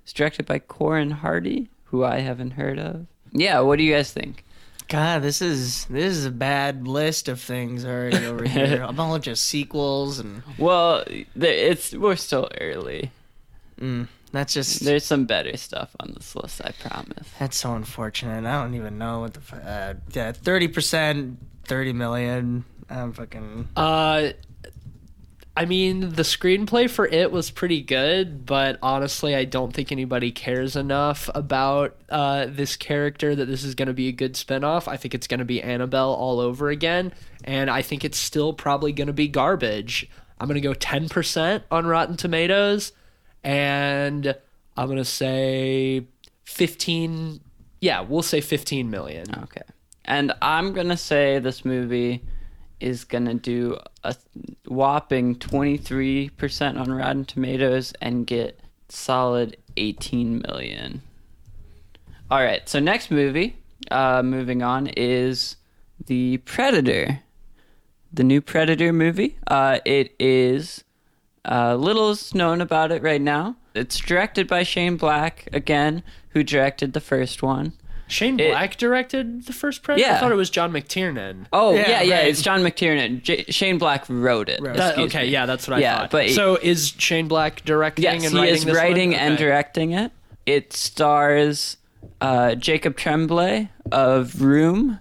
It's directed by Corin Hardy, who I haven't heard of. Yeah, what do you guys think? God, this is a bad list of things already over here. A bunch of sequels and Well, we're still early. that's just There's some better stuff on this list, I promise. that's so unfortunate. I don't even know what the 30%, 30 million. I'm fucking. I mean, the screenplay for It was pretty good, but honestly, I don't think anybody cares enough about this character that this is going to be a good spinoff. I think it's going to be Annabelle all over again, and I think it's still probably going to be garbage. I'm going to go 10% on Rotten Tomatoes, and I'm going to say 15. Yeah, we'll say 15 million. Okay. And I'm going to say this movie is going to do a whopping 23% on Rotten Tomatoes and get solid 18 million. All right, so next movie, moving on, is The Predator. The new Predator movie. It is little's known about it right now. It's directed by Shane Black, again, who directed the first one. Shane Black directed the first Predator? Yeah. I thought it was John McTiernan. Oh, Yeah, yeah, right. it's John McTiernan. Shane Black wrote it. Excuse Okay, me. yeah, that's what I thought. But so is Shane Black directing yes, and he writing is this writing one? and Okay. directing it. It stars Jacob Tremblay of Room,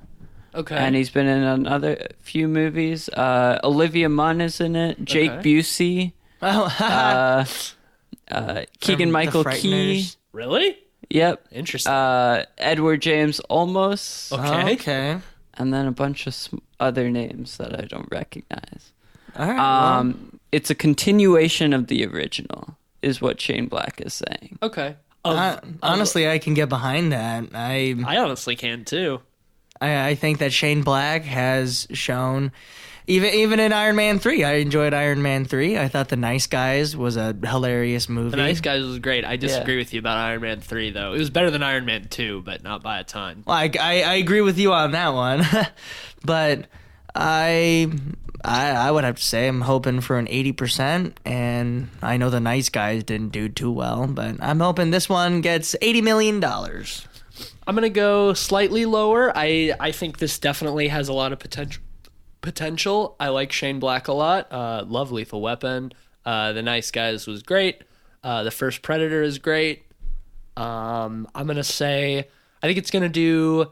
Okay. and he's been in another few movies. Olivia Munn is in it. Jake Okay. Busey. Keegan Michael Key. Frighteners. Really? Yep. Interesting. Edward James Olmos. Okay. Okay. And then a bunch of other names that I don't recognize. All right. It's a continuation of the original, is what Shane Black is saying. Okay. Honestly, I can get behind that. I honestly can too. I think that Shane Black has shown, even in Iron Man 3, I enjoyed Iron Man 3. I thought The Nice Guys was a hilarious movie. The Nice Guys was great. I disagree with you about Iron Man 3, though. It was better than Iron Man 2, but not by a ton. Well, I agree with you on that one, but I would have to say I'm hoping for an 80%, and I know The Nice Guys didn't do too well, but I'm hoping this one gets $80 million. I'm going to go slightly lower. I think this definitely has a lot of potential. I like Shane Black a lot. Love Lethal Weapon. The Nice Guys was great. The first Predator is great. I'm going to say, I think it's going to do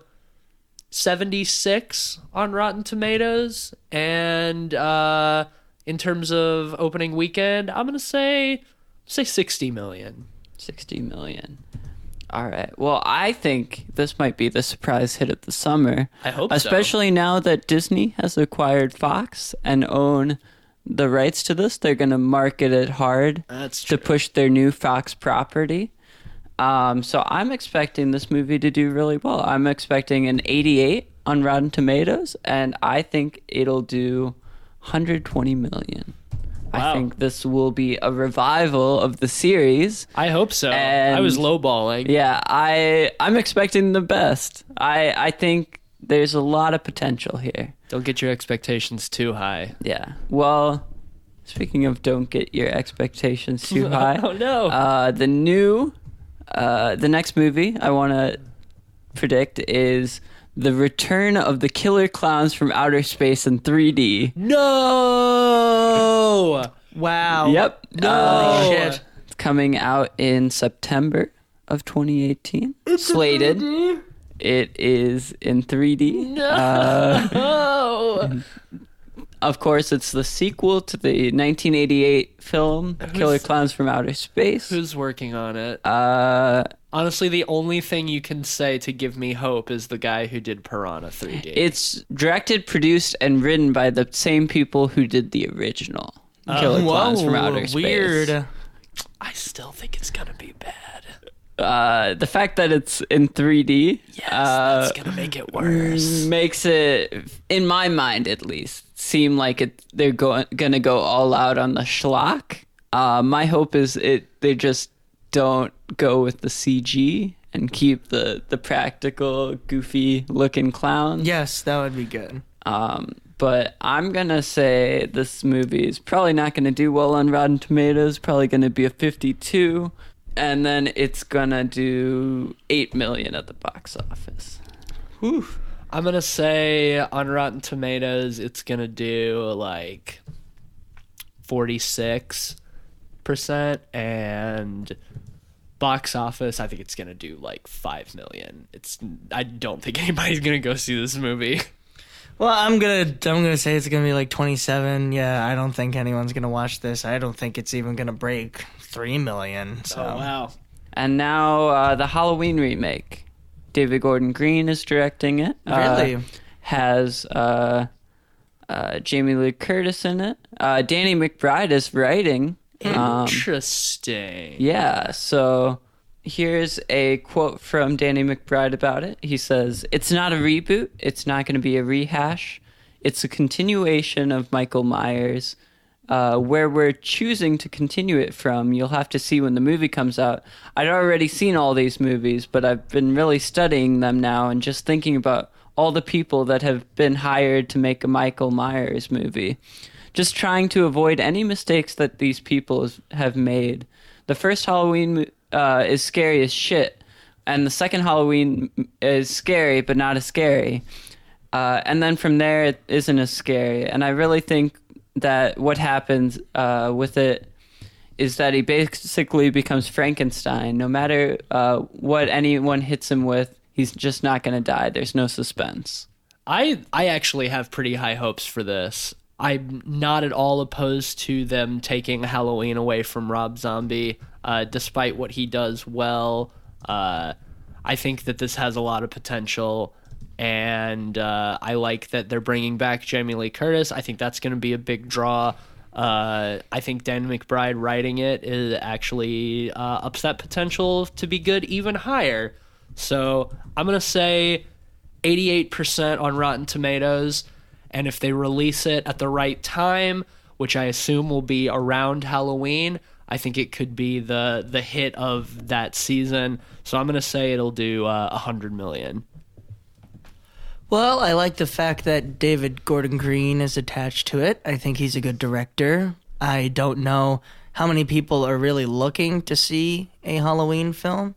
76 on Rotten Tomatoes. And in terms of opening weekend, I'm going to say 60 million. 60 million. All right. Well, I think this might be the surprise hit of the summer. I hope so. Especially now that Disney has acquired Fox and own the rights to this. They're going to market it hard That's to true. push their new Fox property. So I'm expecting this movie to do really well. I'm expecting an 88 on Rotten Tomatoes, and I think it'll do 120 million. Wow. I think this will be a revival of the series. I hope so. And- I was lowballing. Yeah, I'm expecting the best. I think there's a lot of potential here. Don't get your expectations too high. Yeah. Well, speaking of don't get your expectations too high. Oh, no. The next movie I want to predict is The Return of the Killer Clowns from Outer Space in 3D. No! Wow. Yep. Holy shit. It's coming out in September of 2018. Slated. It is in 3D. No! Of course, it's the sequel to the 1988 film Killer Clowns from Outer Space. Who's working on it? Uh, Honestly, the only thing you can say to give me hope is the guy who did Piranha 3D. it's directed, produced, and written by the same people who did the original Killer Clowns from Outer Space. Weird. I still think it's gonna be bad. The fact that it's in 3D Yes, that's gonna make it worse. makes it, in my mind at least, seem like they're gonna go all out on the schlock. My hope is they just don't go with the CG and keep the practical, goofy looking clowns. Yes, that would be good. But I'm going to say this movie is probably not going to do well on Rotten Tomatoes, probably going to be a 52, and then it's going to do 8 million at the box office. Whew. I'm going to say on Rotten Tomatoes, it's going to do like 46%, and box office, I think it's going to do like 5 million. I don't think anybody's going to go see this movie. Well, I'm gonna say it's gonna be like 27. Yeah, I don't think anyone's gonna watch this. I don't think it's even gonna break 3 million. So. Oh, wow. And now the Halloween remake. David Gordon Green is directing it. Really? Has Jamie Lee Curtis in it. Danny McBride is writing. Interesting. Yeah, so here's a quote from Danny McBride about it. He says, "It's not a reboot. It's not going to be a rehash. It's a continuation of Michael Myers. Where we're choosing to continue it from, you'll have to see when the movie comes out. I'd already seen all these movies, but I've been really studying them now and just thinking about all the people that have been hired to make a Michael Myers movie. Just trying to avoid any mistakes that these people have made. The first Halloween is scary as shit, and the second Halloween is scary but not as scary, and then from there it isn't as scary. And I really think that what happens with it is that he basically becomes Frankenstein. No matter what anyone hits him with, he's just not going to die. There's no suspense." I actually have pretty high hopes for this. I'm not at all opposed to them taking Halloween away from Rob Zombie, despite what he does well. I think that this has a lot of potential, and I like that they're bringing back Jamie Lee Curtis. I think that's going to be a big draw. I think Dan McBride writing it is actually ups that potential to be good even higher. So I'm going to say 88% on Rotten Tomatoes. And if they release it at the right time, which I assume will be around Halloween, I think it could be the hit of that season. So I'm going to say it'll do 100 million. Well, I like the fact that David Gordon Green is attached to it. I think he's a good director. I don't know how many people are really looking to see a Halloween film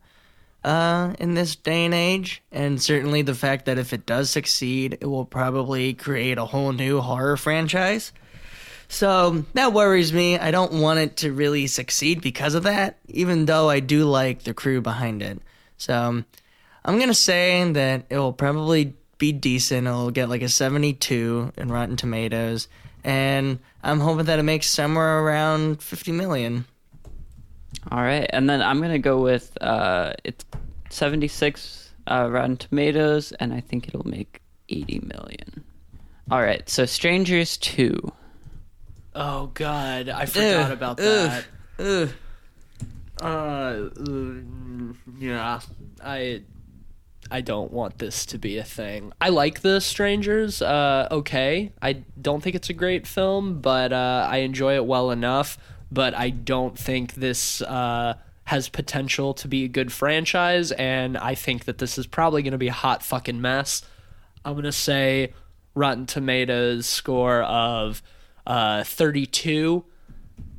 in this day and age, and certainly the fact that if it does succeed, it will probably create a whole new horror franchise. So that worries me. I don't want it to really succeed because of that, even though I do like the crew behind it. So I'm going to say that it will probably be decent. It'll get like a 72 in Rotten Tomatoes, and I'm hoping that it makes somewhere around 50 million. All right, and then I'm going to go with it's 76 Rotten Tomatoes, and I think it'll make 80 million. All right, so Strangers 2. Oh, God. I forgot about that. Yeah. I don't want this to be a thing. I like The Strangers. Okay. I don't think it's a great film, but I enjoy it well enough. But I don't think this has potential to be a good franchise, and I think that this is probably going to be a hot fucking mess. I'm going to say Rotten Tomatoes score of 32,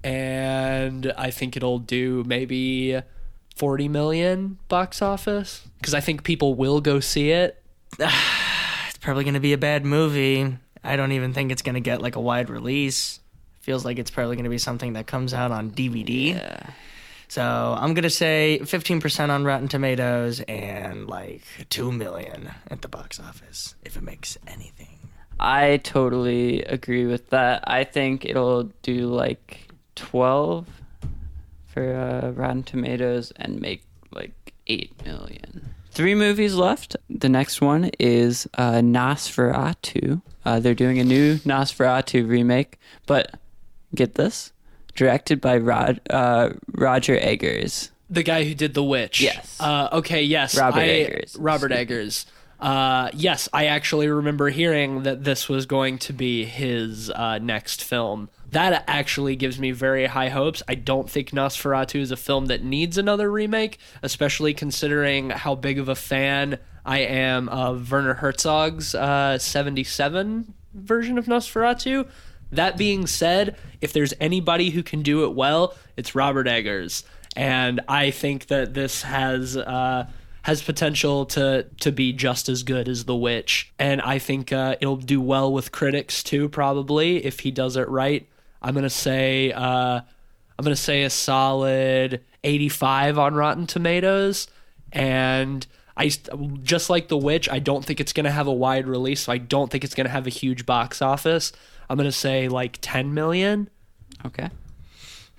and I think it'll do maybe 40 million box office, because I think people will go see it. It's probably going to be a bad movie. I don't even think it's going to get like a wide release. Feels like it's probably going to be something that comes out on DVD. Yeah. So I'm going to say 15% on Rotten Tomatoes and like 2 million at the box office, if it makes anything. I totally agree with that. I think it'll do like 12 for Rotten Tomatoes and make like 8 million. 3 movies left. The next one is Nosferatu. They're doing a new Nosferatu remake, but get this, directed by Roger Eggers. The guy who did The Witch. Yes. Okay, yes. Robert Eggers. Robert Eggers. Yes, I actually remember hearing that this was going to be his next film. that actually gives me very high hopes. I don't think Nosferatu is a film that needs another remake, especially considering how big of a fan I am of Werner Herzog's 77 version of Nosferatu. That being said, if there's anybody who can do it well, it's Robert Eggers. And I think that this has potential to be just as good as The Witch. And I think it'll do well with critics too, probably, if he does it right. I'm gonna say a solid 85 on Rotten Tomatoes, and just like The Witch, I don't think it's gonna have a wide release, so I don't think it's gonna have a huge box office. I'm gonna say like 10 million. Okay.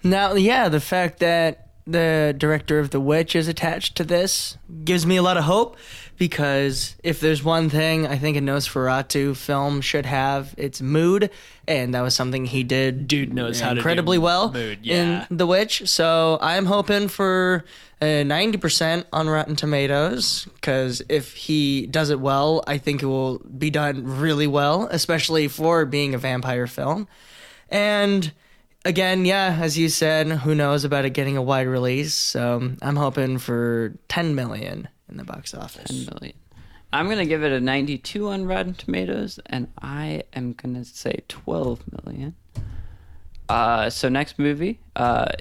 Now, yeah, the fact that the director of The Witch is attached to this gives me a lot of hope, because if there's one thing I think a Nosferatu film should have, it's mood, and that was something he did. Dude knows how to do incredibly well mood, yeah. in The Witch. So I'm hoping for 90% on Rotten Tomatoes, because if he does it well, I think it will be done really well, especially for being a vampire film. And again, yeah, as you said, who knows about it getting a wide release. So I'm hoping for 10 million in the box office. 10 million. I'm going to give it a 92 on Rotten Tomatoes, and I am going to say 12 million. So next movie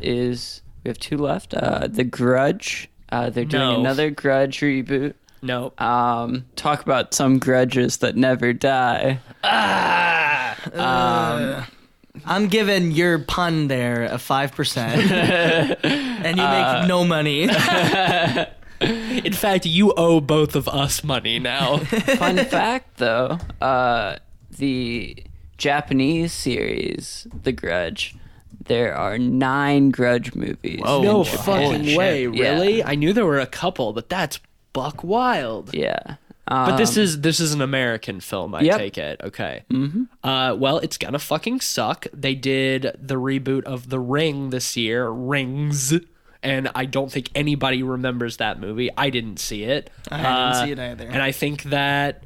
is, we have two left. The Grudge. They're doing another Grudge reboot. Nope. Talk about some grudges that never die. I'm giving your pun there a 5%, and you make no money. In fact, you owe both of us money now. Fun fact, though, the Japanese series, The Grudge, there are 9 Grudge movies. Oh, no fucking way, shit. Yeah. really? I knew there were a couple, but that's buck wild. Yeah. But this is an American film, I Yep. take it. Okay. Mm-hmm. Well, it's gonna fucking suck. They did the reboot of The Ring this year, Rings, and I don't think anybody remembers that movie. I didn't see it. I didn't see it either. And I think that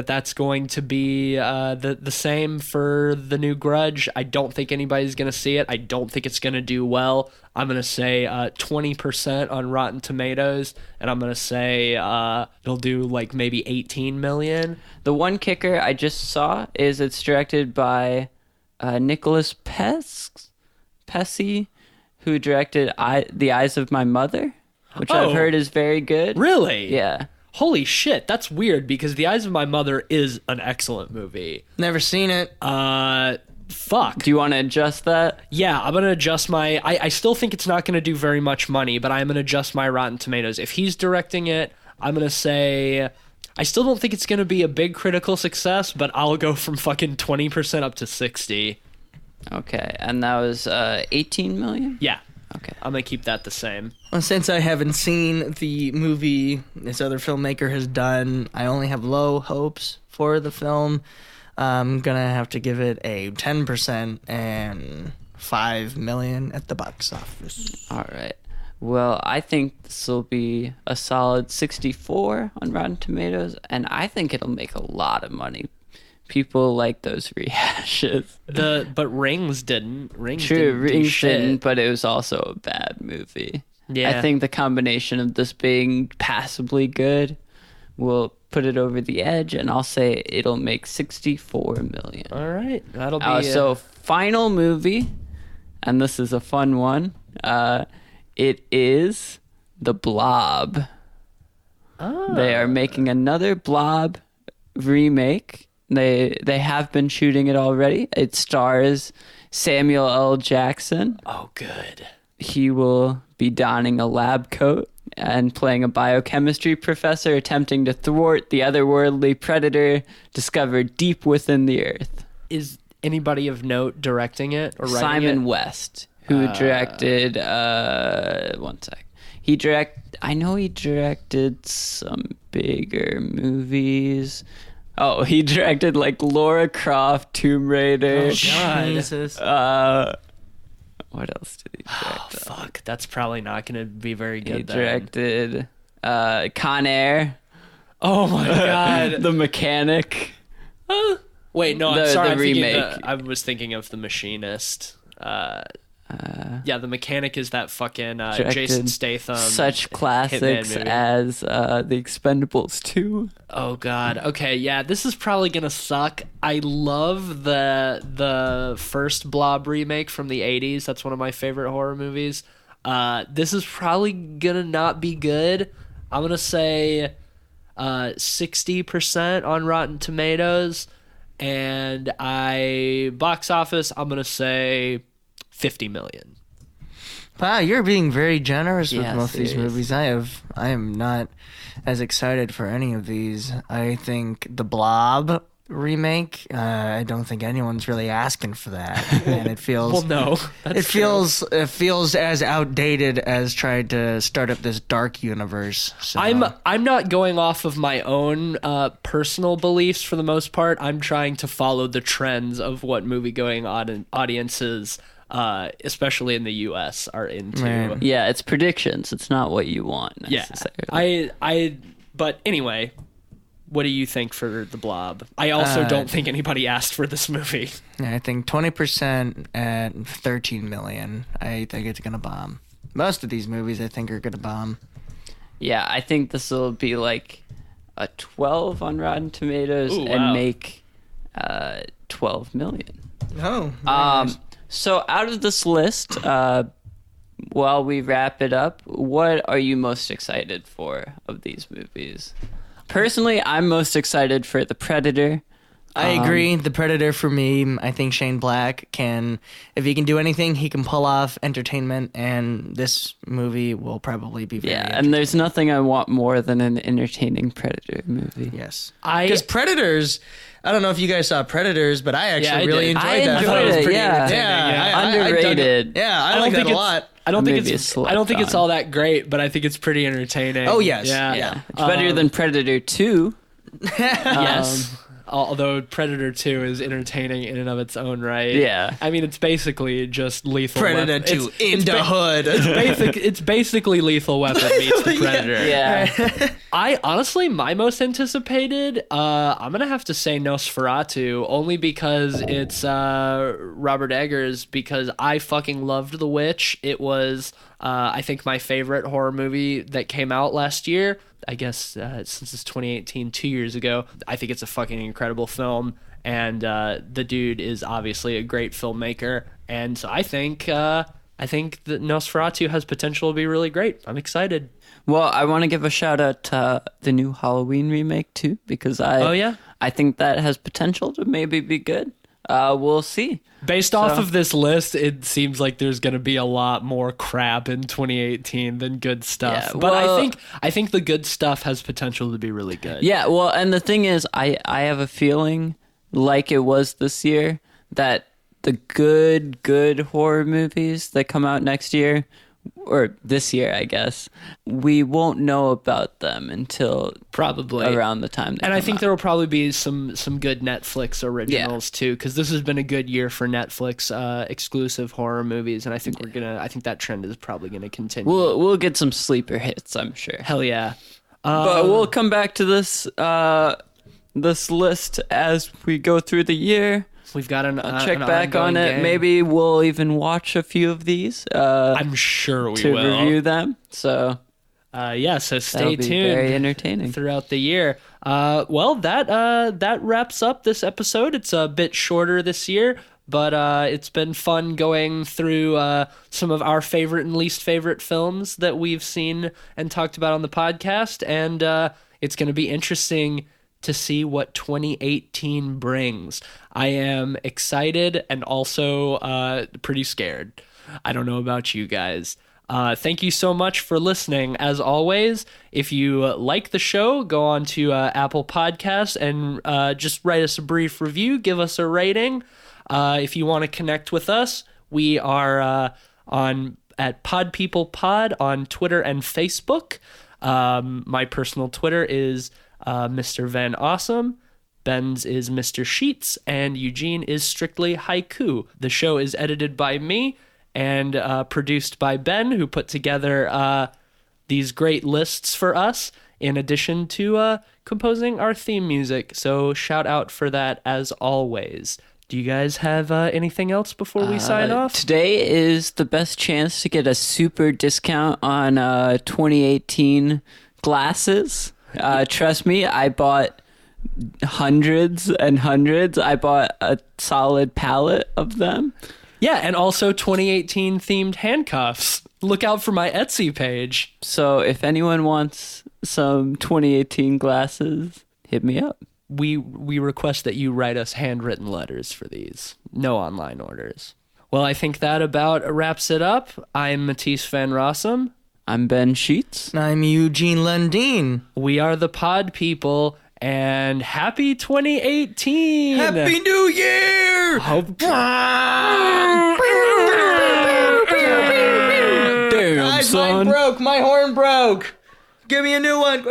that's going to be the same for the new Grudge. I don't think anybody's gonna see it. I don't think it's gonna do well. I'm gonna say 20% on Rotten Tomatoes, and I'm gonna say it'll do like maybe 18 million. The one kicker I just saw is it's directed by Nicholas Pesci, who directed The Eyes of My Mother, which I've heard is very good. Really? Yeah. Holy shit, that's weird, because The Eyes of My Mother is an excellent movie. Never seen it. Fuck. Do you want to adjust that? Yeah, I'm going to adjust my... I still think it's not going to do very much money, but I'm going to adjust my Rotten Tomatoes. If he's directing it, I'm going to say... I still don't think it's going to be a big critical success, but I'll go from fucking 20% up to 60. Okay, and that was 18 million? Yeah. Okay. I'm going to keep that the same. Well, since I haven't seen the movie this other filmmaker has done, I only have low hopes for the film. I'm going to have to give it a 10% and 5 million at the box office. All right. Well, I think this will be a solid 64 on Rotten Tomatoes, and I think it'll make a lot of money. People like those rehashes. But Rings didn't. Rings True, didn't do Rings shit. didn't, but it was also a bad movie. Yeah. I think the combination of this being passably good will put it over the edge, and I'll say it'll make 64 million. All right. That'll be... So, final movie, and this is a fun one. It is The Blob. Oh. They are making another Blob remake. They have been shooting it already. It stars Samuel L. Jackson. Oh, good. He will be donning a lab coat and playing a biochemistry professor attempting to thwart the otherworldly predator discovered deep within the earth. Is anybody of note directing it or writing Simon it? West, who directed one sec. I know he directed some bigger movies. Oh, he directed like Lara Croft, Tomb Raider. Oh, God. Jesus. What else did he direct? Oh, fuck. That's probably not going to be very good He then. directed Con Air, Oh, my God. The Mechanic. Wait, Wait, no, I'm The- sorry. the I'm thinking remake. I was thinking of The Machinist. Yeah, The Mechanic is that fucking Directed Jason Statham. Such Hitman classics movie. as The Expendables 2. Oh God. Okay, yeah, this is probably gonna suck. I love the first Blob remake from the '80s. That's one of my favorite horror movies. This is probably gonna not be good. I'm gonna say 60% on Rotten Tomatoes, and box office. I'm gonna say 50 million. Wow, you're being very generous with Yeah, most of these seriously. movies. I am not as excited for any of these. I think the Blob remake. I don't think anyone's really asking for that, and it feels. Well, no, that's true. It feels as outdated as trying to start up this dark universe. So. I'm not going off of my own personal beliefs for the most part. I'm trying to follow the trends of what movie-going audiences, especially in the U.S., are into. Right. Yeah, it's predictions. It's not what you want Yeah, necessarily. But anyway, what do you think for the Blob? I also don't think anybody asked for this movie. I think 20% at 13 million. I think it's gonna bomb. Most of these movies, I think, are gonna bomb. Yeah, I think this will be like a 12 on Rotten Tomatoes Ooh, and wow. make 12 million. Oh, So out of this list, while we wrap it up, what are you most excited for of these movies? Personally, I'm most excited for The Predator. I agree. The Predator for me, I think Shane Black can, if he can do anything, he can pull off entertainment, and this movie will probably be very And there's nothing I want more than an entertaining Predator movie. yes. I- Because Predators, I don't know if you guys saw Predators, but I actually I really did. enjoyed I that. enjoyed thought it was it, pretty yeah. entertaining, I dug it. Underrated. Yeah, I don't like think that a it's- lot. I don't think Maybe it's. slept I don't think it's on. all that great, but I think it's pretty entertaining. Oh, yes. Yeah. Yeah. It's better than Predator 2. Yes. Although Predator 2 is entertaining in and of its own right. Yeah. I mean, it's basically just Lethal Predator Weapon. 2 in the hood. It's basically Lethal Weapon meets the Predator. Yeah. I honestly, my most anticipated, I'm gonna have to say Nosferatu, only because it's Robert Eggers. Because I fucking loved The Witch. It was, I think, my favorite horror movie that came out last year. I guess since it's 2018, 2 years ago. I think it's a fucking incredible film, and the dude is obviously a great filmmaker. And so I think that Nosferatu has potential to be really great. I'm excited. Well, I want to give a shout out to the new Halloween remake too, because Oh, yeah? I think that has potential to maybe be good. We'll see. Based off of this list, it seems like there's going to be a lot more crap in 2018 than good stuff. Yeah, but well- I think the good stuff has potential to be really good. Yeah, well, and the thing is, I have a feeling, like it was this year, that the good horror movies that come out next year, or this year, I guess, we won't know about them until Probably around the time they And I come think out. there will probably be some good Netflix originals too, because this has been a good year for Netflix exclusive horror movies, and I think I think that trend is probably gonna continue. We'll get some sleeper hits, I'm sure. Hell yeah. But we'll come back to this this list as we go through the year. We've got an Check back on ongoing it. game. Maybe we'll even watch a few of these I'm sure we to will. review them. So Yeah, so that'll stay be tuned. very entertaining. Throughout the year. Well, that wraps up this episode. It's a bit shorter this year, but it's been fun going through some of our favorite and least favorite films that we've seen and talked about on the podcast, and it's going to be interesting to see what 2018 brings. I am excited and also pretty scared. I don't know about you guys. Thank you so much for listening. As always, if you like the show, go on to Apple Podcasts and just write us a brief review. Give us a rating. If you want to connect with us, we are at Pod People Pod on Twitter and Facebook. My personal Twitter is Mr. Van Awesome. Ben's is Mr. Sheets, and Eugene is Strictly Haiku. The show is edited by me and produced by Ben, who put together these great lists for us. in addition to composing our theme music. So shout out for that as always. Do you guys have anything else before we sign off? Today is the best chance to get a super discount on 2018 glasses. Trust me, I bought hundreds and hundreds. I bought a solid pallet of them. Yeah, and also 2018 themed handcuffs. Look out for my Etsy page. So if anyone wants some 2018 glasses, hit me up. We request that you write us handwritten letters for these. No online orders. Well, I think that about wraps it up. I'm Matisse Van Rossum. I'm Ben Sheets. I'm Eugene Lundeen. We are the Pod People, and happy 2018! Happy New Year! Damn, Guys, son. mine broke. My horn broke. Give me a new one.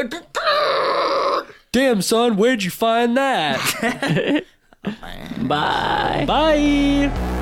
Damn, son, where'd you find that? Bye. Bye!